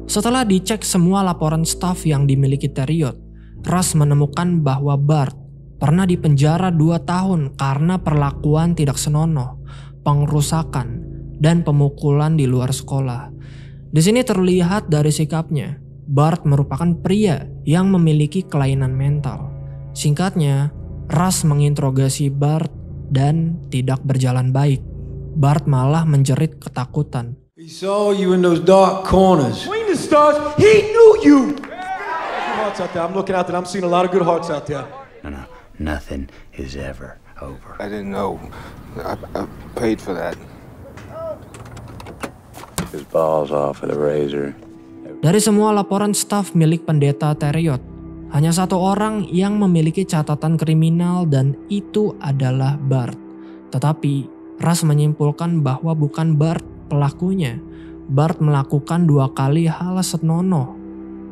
Setelah dicek semua laporan staf yang dimiliki Theriot, Russ menemukan bahwa Bart pernah dipenjara 2 tahun karena perlakuan tidak senonoh, pengrusakan, dan pemukulan di luar sekolah. Di sini terlihat dari sikapnya, Bart merupakan pria yang memiliki kelainan mental. Singkatnya, Russ menginterogasi Bart dan tidak berjalan baik. Bart malah menjerit ketakutan.
He saw you in those dark corners. Between the stars, he knew you. Good hearts out there. I'm looking out there. I'm seeing a lot of good hearts out there.
No, nothing is ever over.
I didn't know. I paid for that.
His balls off with a razor.
Dari semua laporan staf milik pendeta Theriot, hanya 1 orang yang memiliki catatan kriminal dan itu adalah Bart. Tetapi Russ menyimpulkan bahwa bukan Bart pelakunya. Bart melakukan 2 kali hal senonoh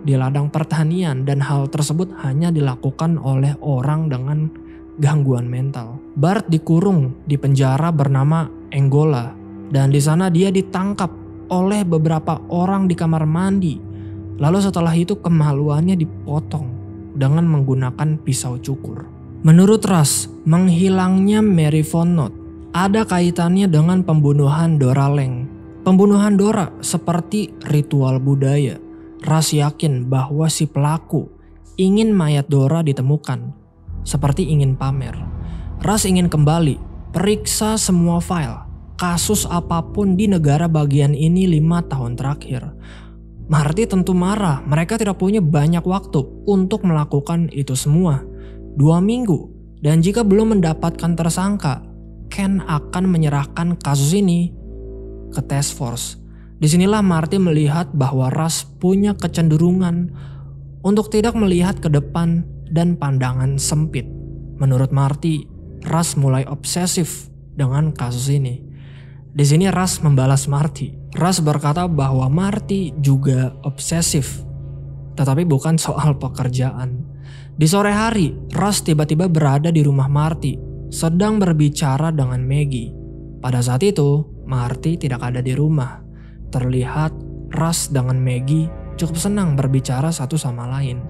di ladang pertanian dan hal tersebut hanya dilakukan oleh orang dengan gangguan mental. Bart dikurung di penjara bernama Angola dan di sana dia ditangkap oleh beberapa orang di kamar mandi. Lalu setelah itu kemaluannya dipotong dengan menggunakan pisau cukur. Menurut Russ, menghilangnya Mary Von Knott ada kaitannya dengan pembunuhan Dora Leng. Pembunuhan Dora seperti ritual budaya. Russ yakin bahwa si pelaku ingin mayat Dora ditemukan, seperti ingin pamer. Russ ingin kembali, periksa semua file, kasus apapun di negara bagian ini 5 tahun terakhir. Marty tentu marah, mereka tidak punya banyak waktu untuk melakukan itu semua. 2 minggu, dan jika belum mendapatkan tersangka, Ken akan menyerahkan kasus ini ke task force. Disinilah Marty melihat bahwa Russ punya kecenderungan untuk tidak melihat ke depan dan pandangan sempit. Menurut Marty, Russ mulai obsesif dengan kasus ini. Di sini Russ membalas Marty. Russ berkata bahwa Marty juga obsesif, tetapi bukan soal pekerjaan. Di sore hari, Russ tiba-tiba berada di rumah Marty, sedang berbicara dengan Maggie. Pada saat itu, Marty tidak ada di rumah. Terlihat Russ dengan Maggie cukup senang berbicara satu sama lain.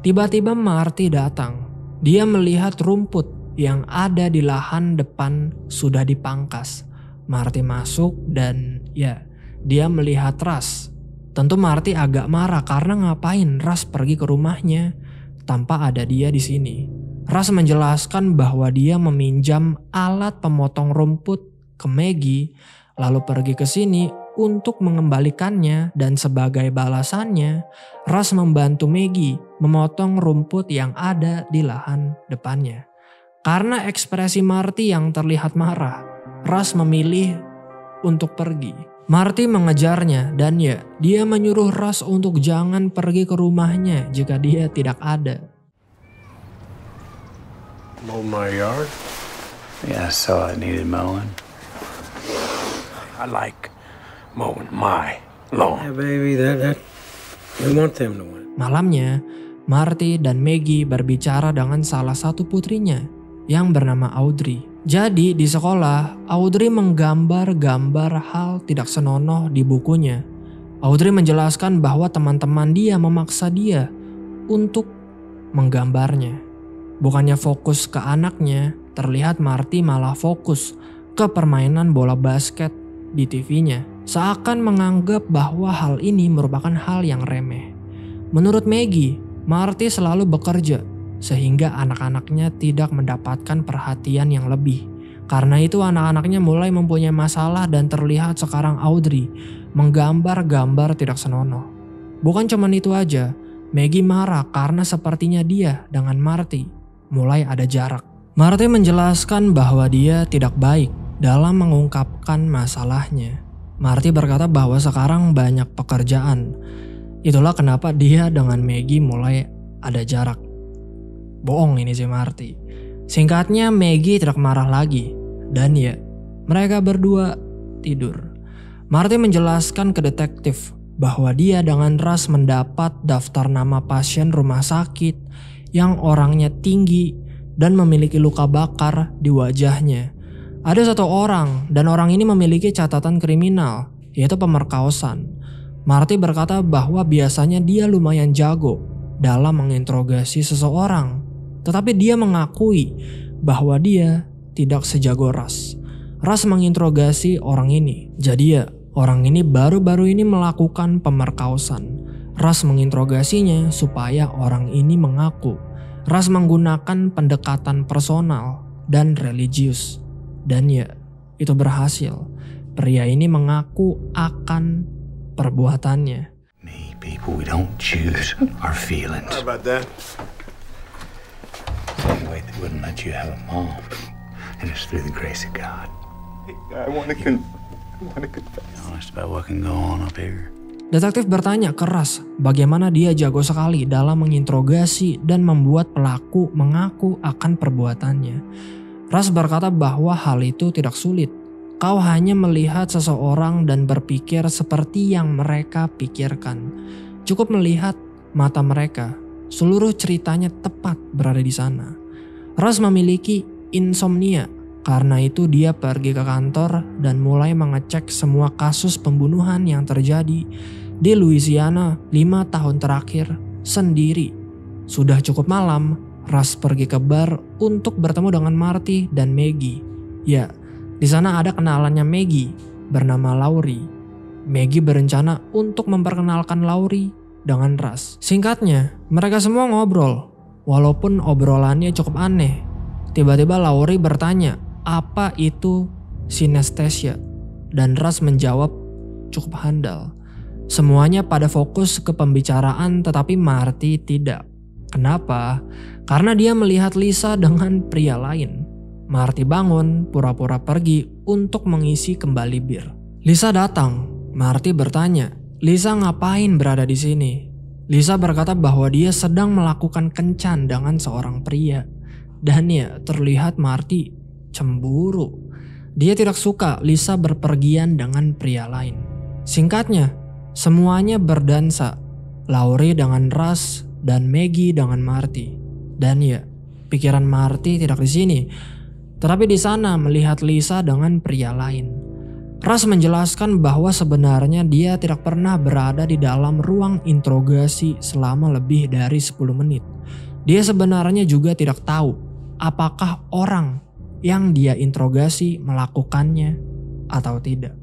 Tiba-tiba Marty datang. Dia melihat rumput yang ada di lahan depan sudah dipangkas. Marty masuk dan dia melihat Russ. Tentu Marty agak marah karena ngapain Russ pergi ke rumahnya tanpa ada dia di sini. Russ menjelaskan bahwa dia meminjam alat pemotong rumput ke Maggie lalu pergi ke sini untuk mengembalikannya, dan sebagai balasannya Russ membantu Maggie memotong rumput yang ada di lahan depannya. Karena ekspresi Marty yang terlihat marah, Russ memilih untuk pergi. Marty mengejarnya dan dia menyuruh Russ untuk jangan pergi ke rumahnya jika dia tidak ada.
Mow my yard?
Yeah, I saw it needed mowing.
I like mowing my lawn.
Yeah, baby, that we want them to win.
Malamnya, Marty dan Maggie berbicara dengan salah satu putrinya yang bernama Audrey. Jadi di sekolah, Audrey menggambar-gambar hal tidak senonoh di bukunya. Audrey menjelaskan bahwa teman-teman dia memaksa dia untuk menggambarnya. Bukannya fokus ke anaknya, terlihat Marty malah fokus ke permainan bola basket di TV-nya. Seakan menganggap bahwa hal ini merupakan hal yang remeh. Menurut Maggie, Marty selalu bekerja sehingga anak-anaknya tidak mendapatkan perhatian yang lebih. Karena itu anak-anaknya mulai mempunyai masalah dan terlihat sekarang Audrey menggambar-gambar tidak senonoh. Bukan cuma itu aja, Maggie marah karena sepertinya dia dengan Marty mulai ada jarak. Marty menjelaskan bahwa dia tidak baik dalam mengungkapkan masalahnya. Marty berkata bahwa sekarang banyak pekerjaan. Itulah kenapa dia dengan Maggie mulai ada jarak. Bohong ini si Marty. Singkatnya Maggie tidak marah lagi. Dan mereka berdua tidur. Marty menjelaskan ke detektif bahwa dia dengan Russ mendapat daftar nama pasien rumah sakit yang orangnya tinggi dan memiliki luka bakar di wajahnya. Ada 1 orang dan orang ini memiliki catatan kriminal, yaitu pemerkosaan. Marty berkata bahwa biasanya dia lumayan jago dalam menginterogasi seseorang. Tetapi dia mengakui bahwa dia tidak sejago Russ. Russ menginterogasi orang ini. Jadi orang ini baru-baru ini melakukan pemerkosaan. Russ menginterogasinya supaya orang ini mengaku. Russ menggunakan pendekatan personal dan religius. Dan itu berhasil. Pria ini mengaku akan perbuatannya.
Me, people, we don't choose our feelings.
How about that?
Anyway, they wouldn't let you have a mom. And it's through the grace of God.
I want to confess.
Be honest about what can go on up here.
Detektif bertanya ke Russ bagaimana dia jago sekali dalam menginterogasi dan membuat pelaku mengaku akan perbuatannya. Russ berkata bahwa hal itu tidak sulit. Kau hanya melihat seseorang dan berpikir seperti yang mereka pikirkan. Cukup melihat mata mereka. Seluruh ceritanya tepat berada di sana. Russ memiliki insomnia. Karena itu dia pergi ke kantor dan mulai mengecek semua kasus pembunuhan yang terjadi di Louisiana 5 tahun terakhir sendiri. Sudah cukup malam, Russ pergi ke bar untuk bertemu dengan Marty dan Maggie. Ya, di sana ada kenalannya Maggie bernama Laurie. Maggie berencana untuk memperkenalkan Laurie dengan Russ. Singkatnya, mereka semua ngobrol. Walaupun obrolannya cukup aneh. Tiba-tiba Laurie bertanya, apa itu sinestesia, dan Ras menjawab cukup handal. Semuanya pada fokus ke pembicaraan tetapi Marty tidak. Kenapa? Karena dia melihat Lisa dengan pria lain. Marty bangun, pura-pura pergi untuk mengisi kembali bir. Lisa datang. Marty bertanya, "Lisa ngapain berada di sini?" Lisa berkata bahwa dia sedang melakukan kencan dengan seorang pria. Dan ya, terlihat Marty cemburu. Dia tidak suka Lisa berpergian dengan pria lain. Singkatnya, semuanya berdansa. Laurie dengan Russ dan Maggie dengan Marty. Dan ya, pikiran Marty tidak di sini, tetapi di sana melihat Lisa dengan pria lain. Russ menjelaskan bahwa sebenarnya dia tidak pernah berada di dalam ruang interogasi selama lebih dari 10 menit. Dia sebenarnya juga tidak tahu apakah orang yang dia interogasi melakukannya atau tidak.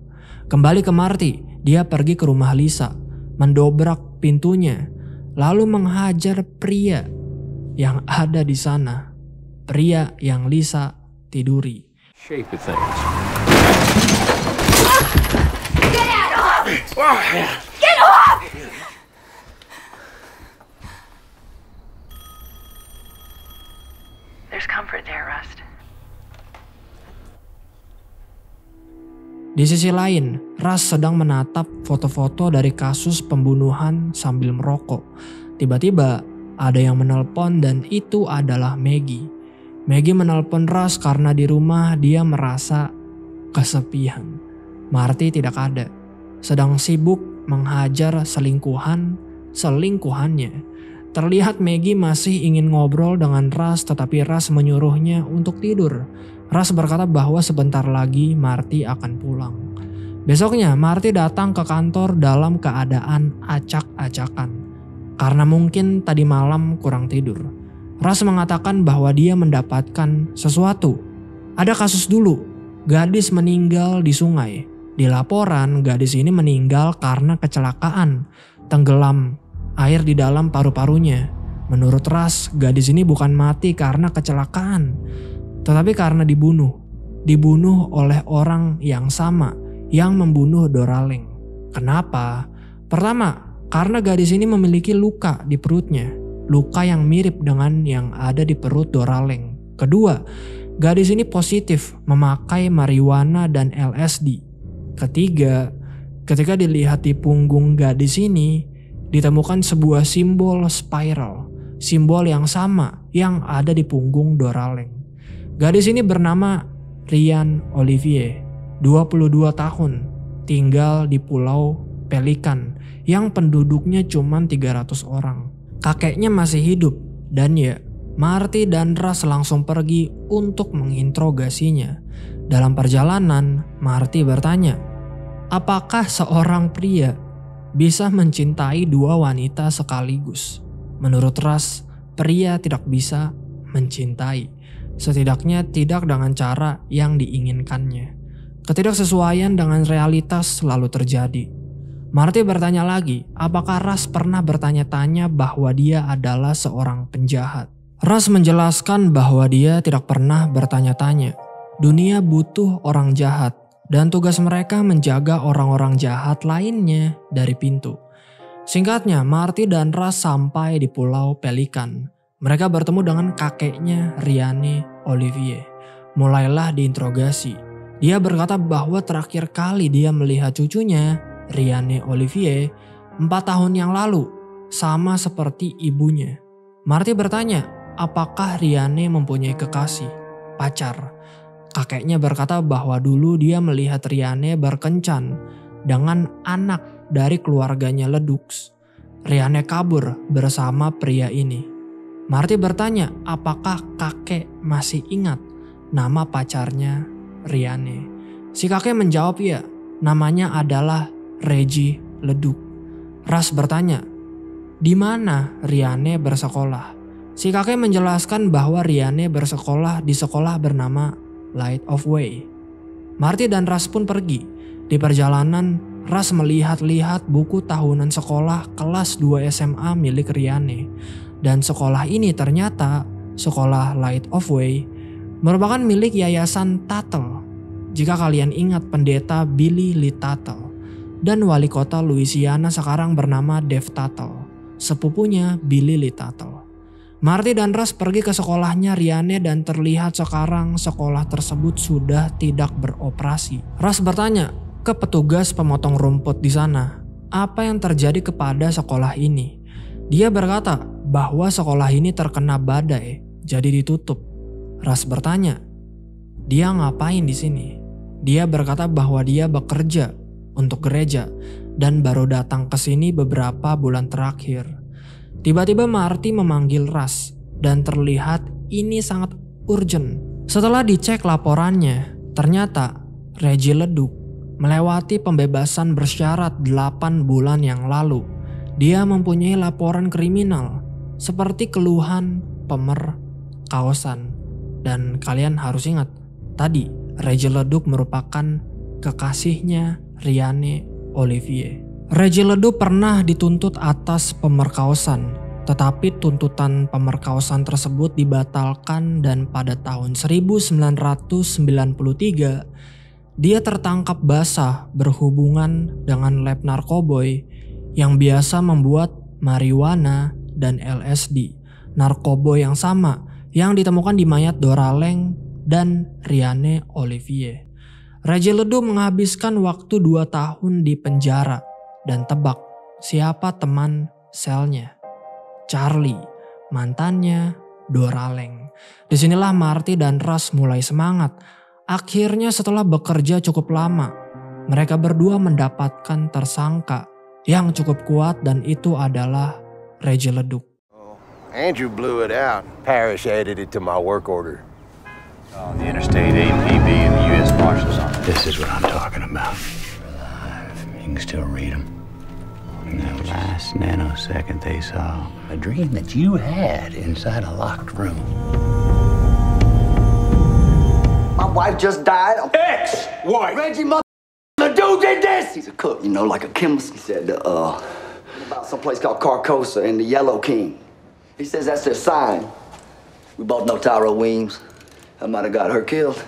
Kembali ke Marty, dia pergi ke rumah Lisa, mendobrak pintunya, lalu menghajar pria yang ada di sana, pria yang Lisa tiduri.
Shape of things.
Get off! Get off!
There's comfort there, Rust.
Di sisi lain, Russ sedang menatap foto-foto dari kasus pembunuhan sambil merokok. Tiba-tiba ada yang menelpon dan itu adalah Maggie. Maggie menelpon Russ karena di rumah dia merasa kesepian. Marty tidak ada, sedang sibuk menghajar selingkuhannya. Terlihat Maggie masih ingin ngobrol dengan Russ tetapi Russ menyuruhnya untuk tidur. Russ berkata bahwa sebentar lagi Marty akan pulang. Besoknya Marty datang ke kantor dalam keadaan acak-acakan. Karena mungkin tadi malam kurang tidur. Russ mengatakan bahwa dia mendapatkan sesuatu. Ada kasus dulu, gadis meninggal di sungai. Di laporan gadis ini meninggal karena kecelakaan, tenggelam air di dalam paru-parunya. Menurut Russ, gadis ini bukan mati karena kecelakaan, tetapi karena dibunuh oleh orang yang sama yang membunuh Doraleng. Kenapa? Pertama, karena gadis ini memiliki luka di perutnya, luka yang mirip dengan yang ada di perut Doraleng. Kedua, gadis ini positif memakai marijuana dan LSD. Ketiga, ketika dilihat di punggung gadis ini, ditemukan sebuah simbol spiral, simbol yang sama yang ada di punggung Doraleng. Gadis ini bernama Ryan Olivier, 22 tahun, tinggal di Pulau Pelikan yang penduduknya cuma 300 orang. Kakeknya masih hidup dan ya, Marty dan Russ langsung pergi untuk menginterogasinya. Dalam perjalanan, Marty bertanya, apakah seorang pria bisa mencintai dua wanita sekaligus? Menurut Russ, pria tidak bisa mencintai. Setidaknya tidak dengan cara yang diinginkannya. Ketidaksesuaian dengan realitas selalu terjadi. Marty bertanya lagi, apakah Russ pernah bertanya-tanya bahwa dia adalah seorang penjahat? Russ menjelaskan bahwa dia tidak pernah bertanya-tanya. Dunia butuh orang jahat dan tugas mereka menjaga orang-orang jahat lainnya dari pintu. Singkatnya, Marty dan Russ sampai di Pulau Pelikan. Mereka bertemu dengan kakeknya Ryan Olivier. Mulailah diinterogasi. Dia berkata bahwa terakhir kali dia melihat cucunya, Ryan Olivier, 4 tahun yang lalu, sama seperti ibunya. Marty bertanya, apakah Ryan mempunyai kekasih, pacar? Kakeknya berkata bahwa dulu dia melihat Ryan berkencan dengan anak dari keluarganya Ledux. Ryan kabur bersama pria ini. Marty bertanya apakah kakek masih ingat nama pacarnya Ryan. Si kakek menjawab ya, namanya adalah Reggie Leduc. Russ bertanya, di mana Ryan bersekolah? Si kakek menjelaskan bahwa Ryan bersekolah di sekolah bernama Light of Way. Marty dan Russ pun pergi. Di perjalanan, Russ melihat-lihat buku tahunan sekolah kelas 2 SMA milik Ryan. Dan sekolah ini ternyata, sekolah Light of Way, merupakan milik Yayasan Tuttle. jika kalian ingat pendeta Billy Lee Tuttle dan wali kota Louisiana sekarang bernama Dave Tuttle, sepupunya Billy Lee Tuttle. Marty dan Russ pergi ke sekolahnya Rianne dan terlihat sekarang sekolah tersebut sudah tidak beroperasi. Russ bertanya ke petugas pemotong rumput di sana, apa yang terjadi kepada sekolah ini? Dia berkata bahwa sekolah ini terkena badai, jadi ditutup. Russ bertanya, dia ngapain di sini? Dia berkata bahwa dia bekerja untuk gereja dan baru datang ke sini beberapa bulan terakhir. Tiba-tiba Marty memanggil Russ dan terlihat ini sangat urgent. Setelah dicek laporannya, ternyata Reggie Leduc melewati pembebasan bersyarat 8 bulan yang lalu. Dia mempunyai laporan kriminal seperti keluhan pemerkosaan. Dan kalian harus ingat, tadi Reggie Leduc merupakan kekasihnya Rianne Olivier. Reggie Leduc pernah dituntut atas pemerkosaan, tetapi tuntutan pemerkosaan tersebut dibatalkan dan pada tahun 1993 dia tertangkap basah berhubungan dengan lab narkoboy yang biasa membuat marijuana dan LSD. Narkoboy yang sama yang ditemukan di mayat Dora Leng dan Rianne Olivier. Reggie Leduc menghabiskan waktu 2 tahun di penjara. Dan tebak siapa teman selnya? Charlie, mantannya Dora Leng. Disinilah Marty dan Russ mulai semangat. Akhirnya setelah bekerja cukup lama, mereka berdua mendapatkan tersangka yang cukup kuat dan itu adalah Reggie Leduc.
Andrew blew it out. Parrish added it to my work order.
The Interstate APB and the U.S. Marshals Office. This is what I'm talking about. You can still read them. In that last nanosecond they saw a dream that you had inside a locked room.
My wife just died.
Ex-wife!
Reggie, the dude did this! He's a cook, you know, like a chemist. He said, about someplace called Carcosa and the Yellow King. He says that's their sign. We both know Tyra Weems. I might have got her killed.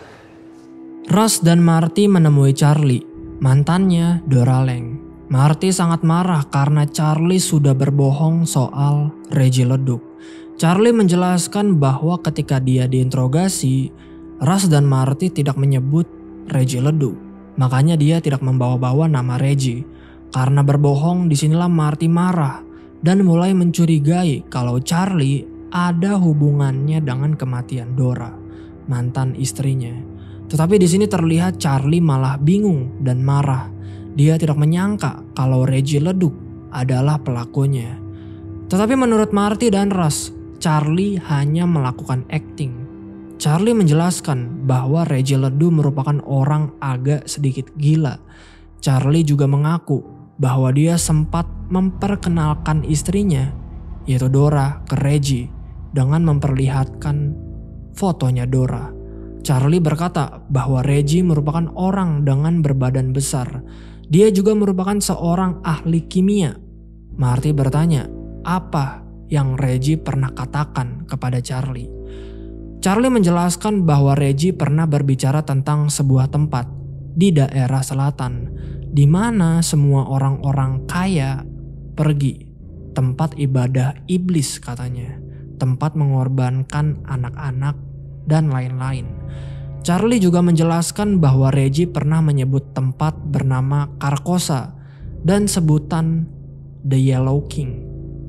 Russ dan Marty menemui Charlie, mantannya Dora Leng. Marty sangat marah karena Charlie sudah berbohong soal Reggie Leduc. Charlie menjelaskan bahwa ketika dia diinterogasi, Russ dan Marty tidak menyebut Reggie Leduc. Makanya dia tidak membawa-bawa nama Reggie. Karena berbohong, disinilah Marty marah dan mulai mencurigai kalau Charlie ada hubungannya dengan kematian Dora, mantan istrinya. Tetapi di sini terlihat Charlie malah bingung dan marah. Dia tidak menyangka kalau Reggie Leduc adalah pelakunya. Tetapi menurut Marty dan Russ, Charlie hanya melakukan acting. Charlie menjelaskan bahwa Reggie Leduc merupakan orang agak sedikit gila. Charlie juga mengaku bahwa dia sempat memperkenalkan istrinya, yaitu Dora, ke Reggie dengan memperlihatkan fotonya Dora. Charlie berkata bahwa Reggie merupakan orang dengan berbadan besar. Dia juga merupakan seorang ahli kimia. Marty bertanya, apa yang Reggie pernah katakan kepada Charlie? Charlie menjelaskan bahwa Reggie pernah berbicara tentang sebuah tempat di daerah selatan, di mana semua orang-orang kaya pergi. Tempat ibadah iblis katanya, tempat mengorbankan anak-anak, dan lain-lain. Charlie juga menjelaskan bahwa Reggie pernah menyebut tempat bernama Carcosa dan sebutan The Yellow King,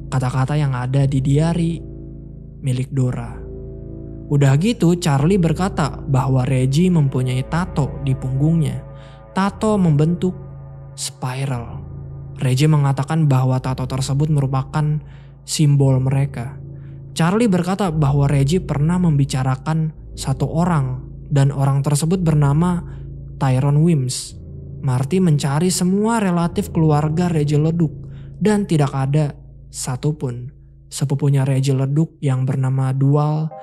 kata-kata yang ada di diari milik Dora. Udah gitu Charlie berkata bahwa Reggie mempunyai tato di punggungnya. Tato membentuk spiral. Reggie mengatakan bahwa tato tersebut merupakan simbol mereka. Charlie berkata bahwa Reggie pernah membicarakan satu orang dan orang tersebut bernama Tyrone Weems. Marty mencari semua relatif keluarga Reggie Leduc dan tidak ada satupun sepupunya Reggie Leduc yang bernama Dual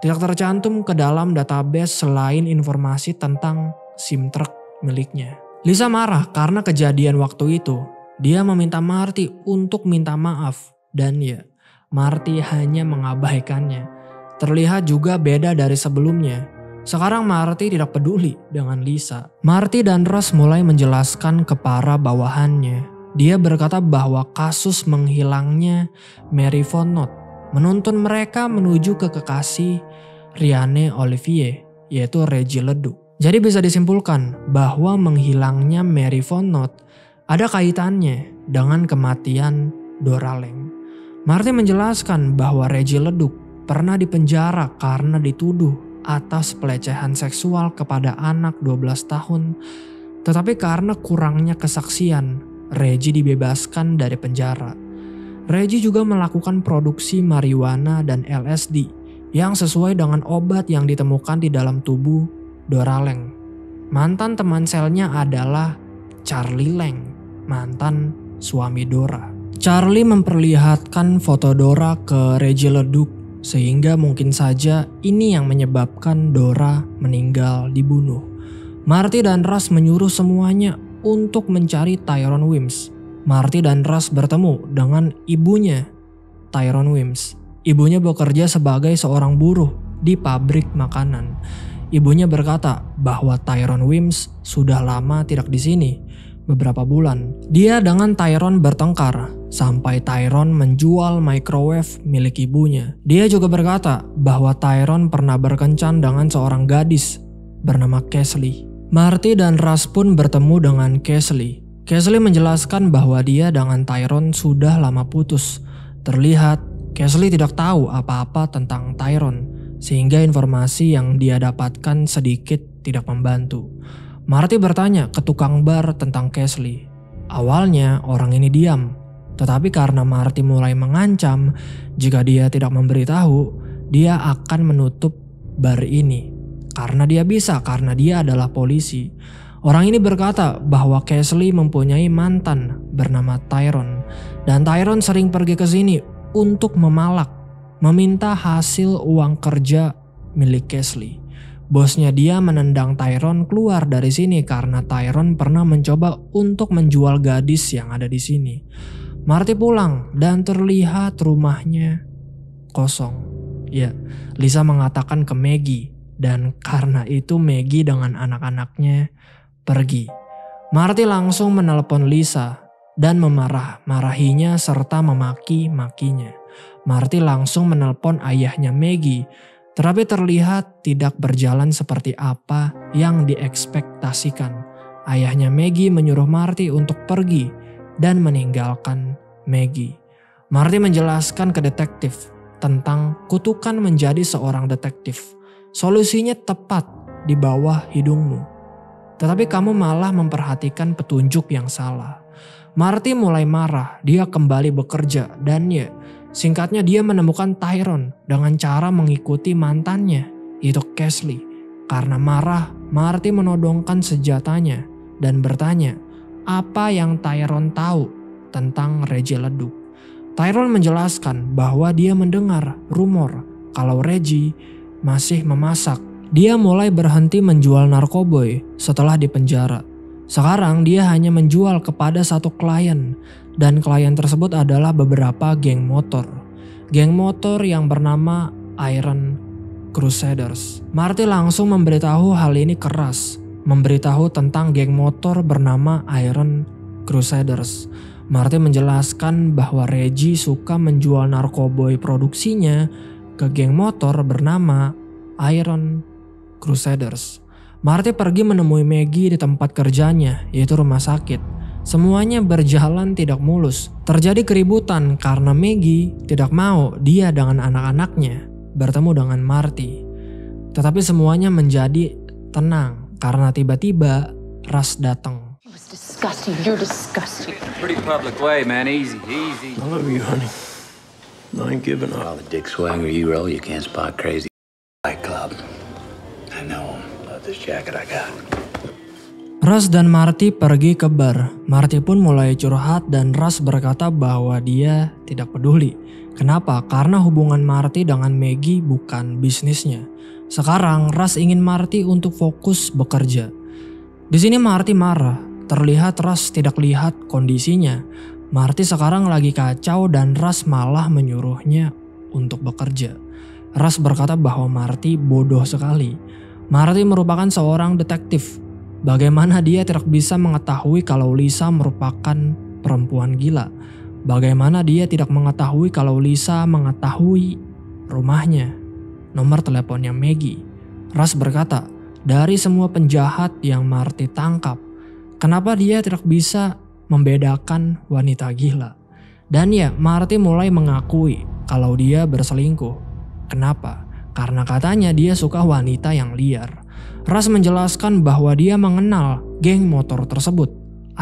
tidak tercantum ke dalam database selain informasi tentang SIM truck miliknya. Lisa marah karena kejadian waktu itu. Dia meminta Marty untuk minta maaf dan ya, Marty hanya mengabaikannya. Terlihat juga beda dari sebelumnya. Sekarang Marty tidak peduli dengan Lisa. Marty dan Russ mulai menjelaskan ke para bawahannya. Dia berkata bahwa kasus menghilangnya Mary Von Knott menuntun mereka menuju ke kekasih Riane Olivier, yaitu Reggie Leduc. Jadi bisa disimpulkan bahwa menghilangnya Mary Von Knott ada kaitannya dengan kematian Dora Lang. Marty menjelaskan bahwa Reggie Leduc pernah dipenjara karena dituduh atas pelecehan seksual kepada anak 12 tahun. Tetapi karena kurangnya kesaksian, Reggie dibebaskan dari penjara. Reggie juga melakukan produksi marijuana dan LSD yang sesuai dengan obat yang ditemukan di dalam tubuh Dora Lang. Mantan teman selnya adalah Charlie Lang, mantan suami Dora. Charlie memperlihatkan foto Dora ke Reggie Leduc sehingga mungkin saja ini yang menyebabkan Dora meninggal dibunuh. Marty dan Russ menyuruh semuanya untuk mencari Tyrone Wims. Marty dan Russ bertemu dengan ibunya, Tyrone Wims. Ibunya bekerja sebagai seorang buruh di pabrik makanan. Ibunya berkata bahwa Tyrone Wims sudah lama tidak di sini, beberapa bulan. Dia dengan Tyrone bertengkar sampai Tyrone menjual microwave milik ibunya. Dia juga berkata bahwa Tyrone pernah berkencan dengan seorang gadis bernama Casely. Marty dan Russ pun bertemu dengan Casely. Casely menjelaskan bahwa dia dengan Tyrone sudah lama putus. Terlihat Casely tidak tahu apa-apa tentang Tyrone, sehingga informasi yang dia dapatkan sedikit tidak membantu. Marty bertanya ke tukang bar tentang Casely. Awalnya orang ini diam, tetapi karena Marty mulai mengancam jika dia tidak memberitahu, dia akan menutup bar ini. Karena dia adalah polisi. Orang ini berkata bahwa Casely mempunyai mantan bernama Tyrone, dan Tyrone sering pergi ke sini untuk memalak, meminta hasil uang kerja milik Casely. Bosnya dia menendang Tyrone keluar dari sini karena Tyrone pernah mencoba untuk menjual gadis yang ada di sini. Marty pulang dan terlihat rumahnya kosong. Ya, Lisa mengatakan ke Maggie, dan karena itu Maggie dengan anak-anaknya pergi. Marty langsung menelpon Lisa dan memarahinya serta memaki-makinya. Marty langsung menelpon ayahnya Maggie, tetapi terlihat tidak berjalan seperti apa yang diekspektasikan. Ayahnya Maggie menyuruh Marty untuk pergi dan meninggalkan Maggie. Marty menjelaskan ke detektif tentang kutukan menjadi seorang detektif. Solusinya tepat di bawah hidungmu. Tetapi kamu malah memperhatikan petunjuk yang salah. Marty mulai marah, dia kembali bekerja dan singkatnya dia menemukan Tyrone dengan cara mengikuti mantannya, yaitu Casely. Karena marah, Marty menodongkan senjatanya dan bertanya apa yang Tyrone tahu tentang Reggie Leduc. Tyrone menjelaskan bahwa dia mendengar rumor kalau Reggie masih memasak. Dia mulai berhenti menjual narkoboy setelah dipenjara. Sekarang dia hanya menjual kepada satu klien, dan klien tersebut adalah beberapa geng motor. Geng motor yang bernama Iron Crusaders. Marty langsung memberitahu hal ini keras, memberitahu tentang geng motor bernama Iron Crusaders. Marty menjelaskan bahwa Reggie suka menjual narkoboy produksinya ke geng motor bernama Iron Crusaders. Marty pergi menemui Maggie di tempat kerjanya, yaitu rumah sakit. Semuanya berjalan tidak mulus. Terjadi keributan karena Maggie tidak mau dia dengan anak-anaknya bertemu dengan Marty. Tetapi semuanya menjadi tenang karena tiba-tiba Russ datang.
It was disgusting. You're disgusting.
Pretty public way, man. Easy, easy.
I love you, honey. I ain't giving up.
Well, the dick swanger you roll, you can't spot crazy Fight Club. I know. Love this jacket I got.
Russ dan Marty pergi ke bar. Marty pun mulai curhat dan Russ berkata bahwa dia tidak peduli. Kenapa? Karena hubungan Marty dengan Maggie bukan bisnisnya. Sekarang Russ ingin Marty untuk fokus bekerja. Di sini Marty marah. Terlihat Russ tidak lihat kondisinya. Marty sekarang lagi kacau dan Russ malah menyuruhnya untuk bekerja. Russ berkata bahwa Marty bodoh sekali. Marty merupakan seorang detektif. Bagaimana dia tidak bisa mengetahui kalau Lisa merupakan perempuan gila? Bagaimana dia tidak mengetahui kalau Lisa mengetahui rumahnya, nomor teleponnya Maggie? Russ berkata, dari semua penjahat yang Marty tangkap, kenapa dia tidak bisa membedakan wanita gila? Dan ya, Marty mulai mengakui kalau dia berselingkuh. Kenapa? Karena katanya dia suka wanita yang liar. Russ menjelaskan bahwa dia mengenal geng motor tersebut,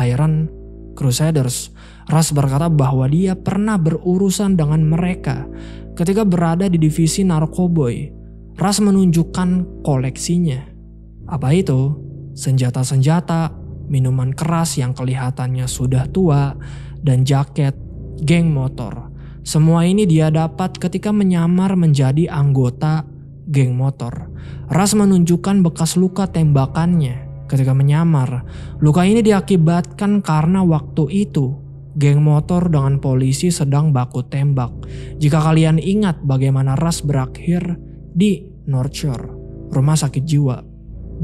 Iron Crusaders. Russ berkata bahwa dia pernah berurusan dengan mereka ketika berada di divisi narkoboy. Russ menunjukkan koleksinya. Apa itu? Senjata-senjata, minuman keras yang kelihatannya sudah tua, dan jaket geng motor. Semua ini dia dapat ketika menyamar menjadi anggota geng motor. Russ menunjukkan bekas luka tembakannya ketika menyamar. Luka ini diakibatkan karena waktu itu geng motor dengan polisi sedang baku tembak. Jika kalian ingat bagaimana Russ berakhir di North Shore, rumah sakit jiwa.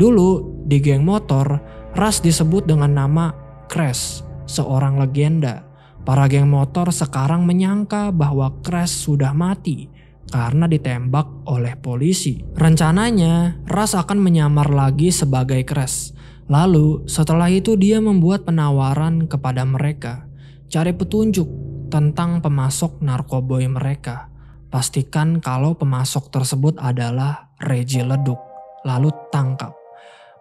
Dulu di geng motor, Russ disebut dengan nama Crash, seorang legenda. Para geng motor sekarang menyangka bahwa Crash sudah mati karena ditembak oleh polisi. Rencananya, Russ akan menyamar lagi sebagai Crash. Lalu setelah itu dia membuat penawaran kepada mereka. Cari petunjuk tentang pemasok narkoboy mereka. Pastikan kalau pemasok tersebut adalah Reggie Leduc. Lalu tangkap.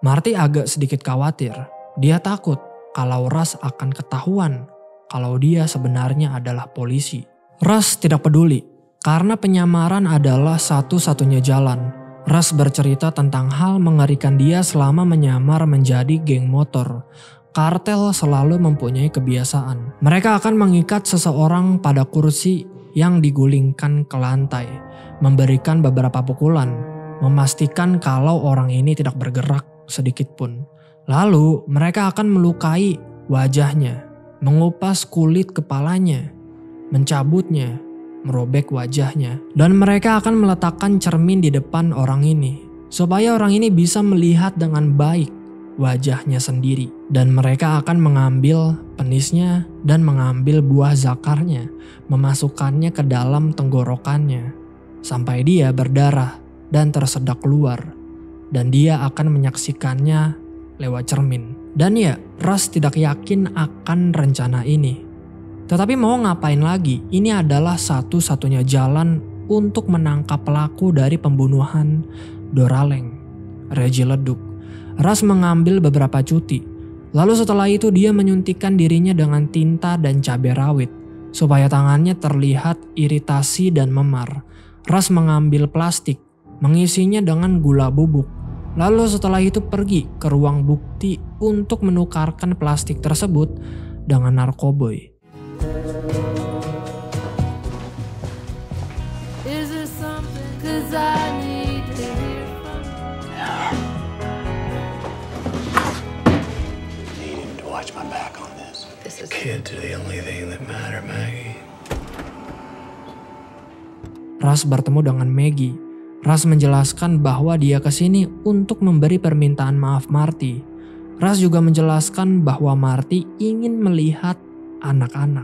Marty agak sedikit khawatir. Dia takut kalau Russ akan ketahuan kalau dia sebenarnya adalah polisi. Russ tidak peduli, karena penyamaran adalah satu-satunya jalan. Russ bercerita tentang hal mengerikan dia selama menyamar menjadi geng motor. Kartel selalu mempunyai kebiasaan. Mereka akan mengikat seseorang pada kursi yang digulingkan ke lantai, memberikan beberapa pukulan, memastikan kalau orang ini tidak bergerak sedikit pun. Lalu mereka akan melukai wajahnya, mengupas kulit kepalanya, mencabutnya, merobek wajahnya, dan mereka akan meletakkan cermin di depan orang ini supaya orang ini bisa melihat dengan baik wajahnya sendiri. Dan mereka akan mengambil penisnya dan mengambil buah zakarnya, memasukkannya ke dalam tenggorokannya sampai dia berdarah dan tersedak keluar, dan dia akan menyaksikannya lewat cermin. Dan ya, Russ tidak yakin akan rencana ini. Tetapi mau ngapain lagi? Ini adalah satu-satunya jalan untuk menangkap pelaku dari pembunuhan Doraleng, Reggie Leduc. Russ mengambil beberapa cuti. Lalu setelah itu dia menyuntikkan dirinya dengan tinta dan cabai rawit supaya tangannya terlihat iritasi dan memar. Russ mengambil plastik, mengisinya dengan gula bubuk. Lalu setelah itu pergi ke ruang bukti untuk menukarkan plastik tersebut dengan narkoboy.
Needing to watch my back on this. Kids are the only thing that matter, Maggie.
Russ bertemu dengan Maggie. Russ menjelaskan bahwa dia kesini untuk memberi permintaan maaf Marty. Russ juga menjelaskan bahwa Marty ingin melihat anak-anak.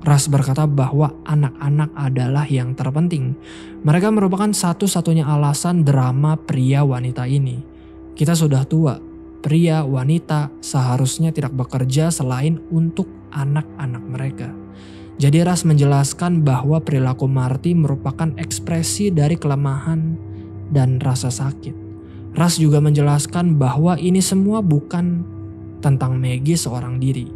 Russ berkata bahwa anak-anak adalah yang terpenting. Mereka merupakan satu-satunya alasan drama pria wanita ini. Kita sudah tua. Pria wanita seharusnya tidak bekerja selain untuk anak-anak mereka. Jadi Russ menjelaskan bahwa perilaku Marty merupakan ekspresi dari kelemahan dan rasa sakit. Russ juga menjelaskan bahwa ini semua bukan tentang Maggie seorang diri.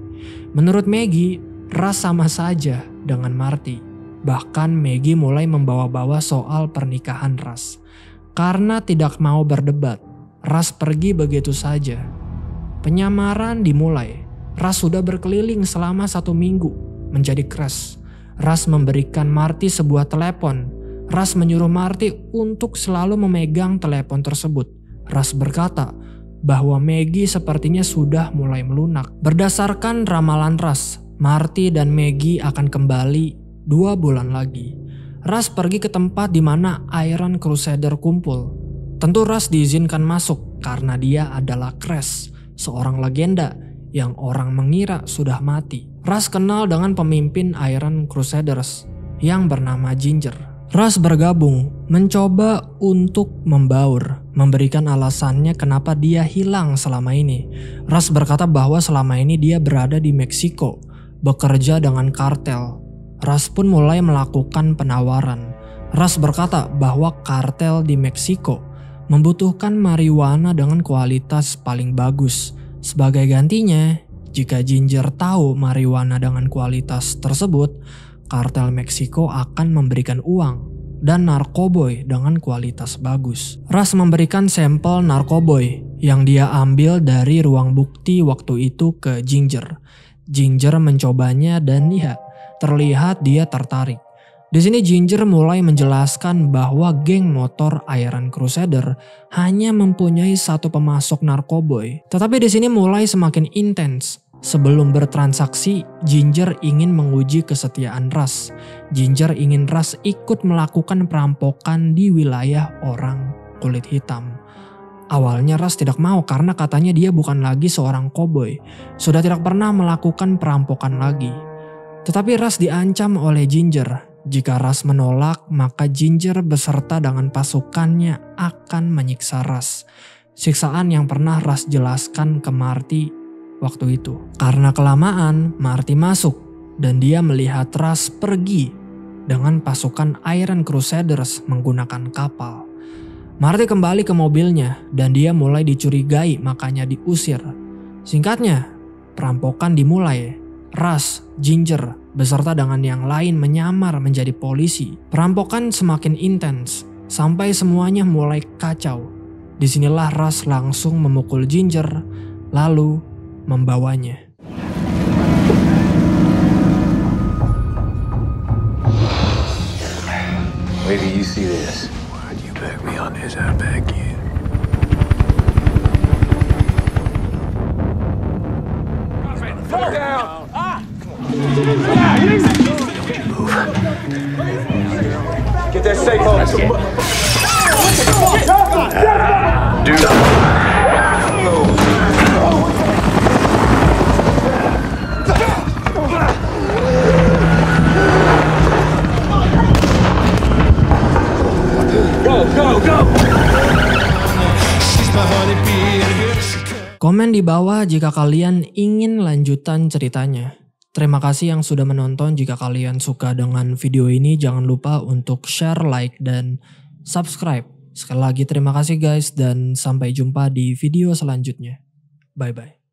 Menurut Maggie, Russ sama saja dengan Marty. Bahkan Maggie mulai membawa-bawa soal pernikahan Russ. Karena tidak mau berdebat, Russ pergi begitu saja. Penyamaran dimulai. Russ sudah berkeliling selama 1 minggu menjadi Crash. Russ memberikan Marty sebuah telepon. Russ menyuruh Marty untuk selalu memegang telepon tersebut. Russ berkata bahwa Maggie sepertinya sudah mulai melunak. Berdasarkan ramalan Russ, Marty dan Maggie akan kembali 2 bulan lagi. Russ pergi ke tempat di mana Iron Crusader kumpul. Tentu Russ diizinkan masuk karena dia adalah Crash, seorang legenda yang orang mengira sudah mati. Russ kenal dengan pemimpin Iron Crusaders yang bernama Ginger. Russ bergabung, mencoba untuk membaur, memberikan alasannya kenapa dia hilang selama ini. Russ berkata bahwa selama ini dia berada di Meksiko, bekerja dengan kartel. Russ pun mulai melakukan penawaran. Russ berkata bahwa kartel di Meksiko membutuhkan marijuana dengan kualitas paling bagus. Sebagai gantinya, jika Ginger tahu marijuana dengan kualitas tersebut, kartel Meksiko akan memberikan uang dan narkoboy dengan kualitas bagus. Russ memberikan sampel narkoboy yang dia ambil dari ruang bukti waktu itu ke Ginger. Ginger mencobanya dan ya, terlihat dia tertarik. Di sini Ginger mulai menjelaskan bahwa geng motor Iron Crusader hanya mempunyai satu pemasok narkoboy. Tetapi di sini mulai semakin intens. Sebelum bertransaksi, Ginger ingin menguji kesetiaan Russ. Ginger ingin Russ ikut melakukan perampokan di wilayah orang kulit hitam. Awalnya Russ tidak mau karena katanya dia bukan lagi seorang koboi. Sudah tidak pernah melakukan perampokan lagi. Tetapi Russ diancam oleh Ginger. Jika Russ menolak, maka Ginger beserta dengan pasukannya akan menyiksa Russ. Siksaan yang pernah Russ jelaskan ke Marty waktu itu. Karena kelamaan, Marty masuk dan dia melihat Russ pergi dengan pasukan Iron Crusaders menggunakan kapal. Marty kembali ke mobilnya dan dia mulai dicurigai, makanya diusir. Singkatnya, perampokan dimulai. Russ, Ginger, beserta dengan yang lain menyamar menjadi polisi. Perampokan semakin intens sampai semuanya mulai kacau. Disinilah Russ langsung memukul Ginger, lalu membawanya.
Wait till you see this. Why'd you back me on this? I back you. Put down! Get that safe on.
Do not.
Komen di bawah jika kalian ingin lanjutan ceritanya. Terima kasih yang sudah menonton. Jika kalian suka dengan video ini, jangan lupa untuk share, like, dan subscribe. Sekali lagi terima kasih guys dan sampai jumpa di video selanjutnya. Bye-bye.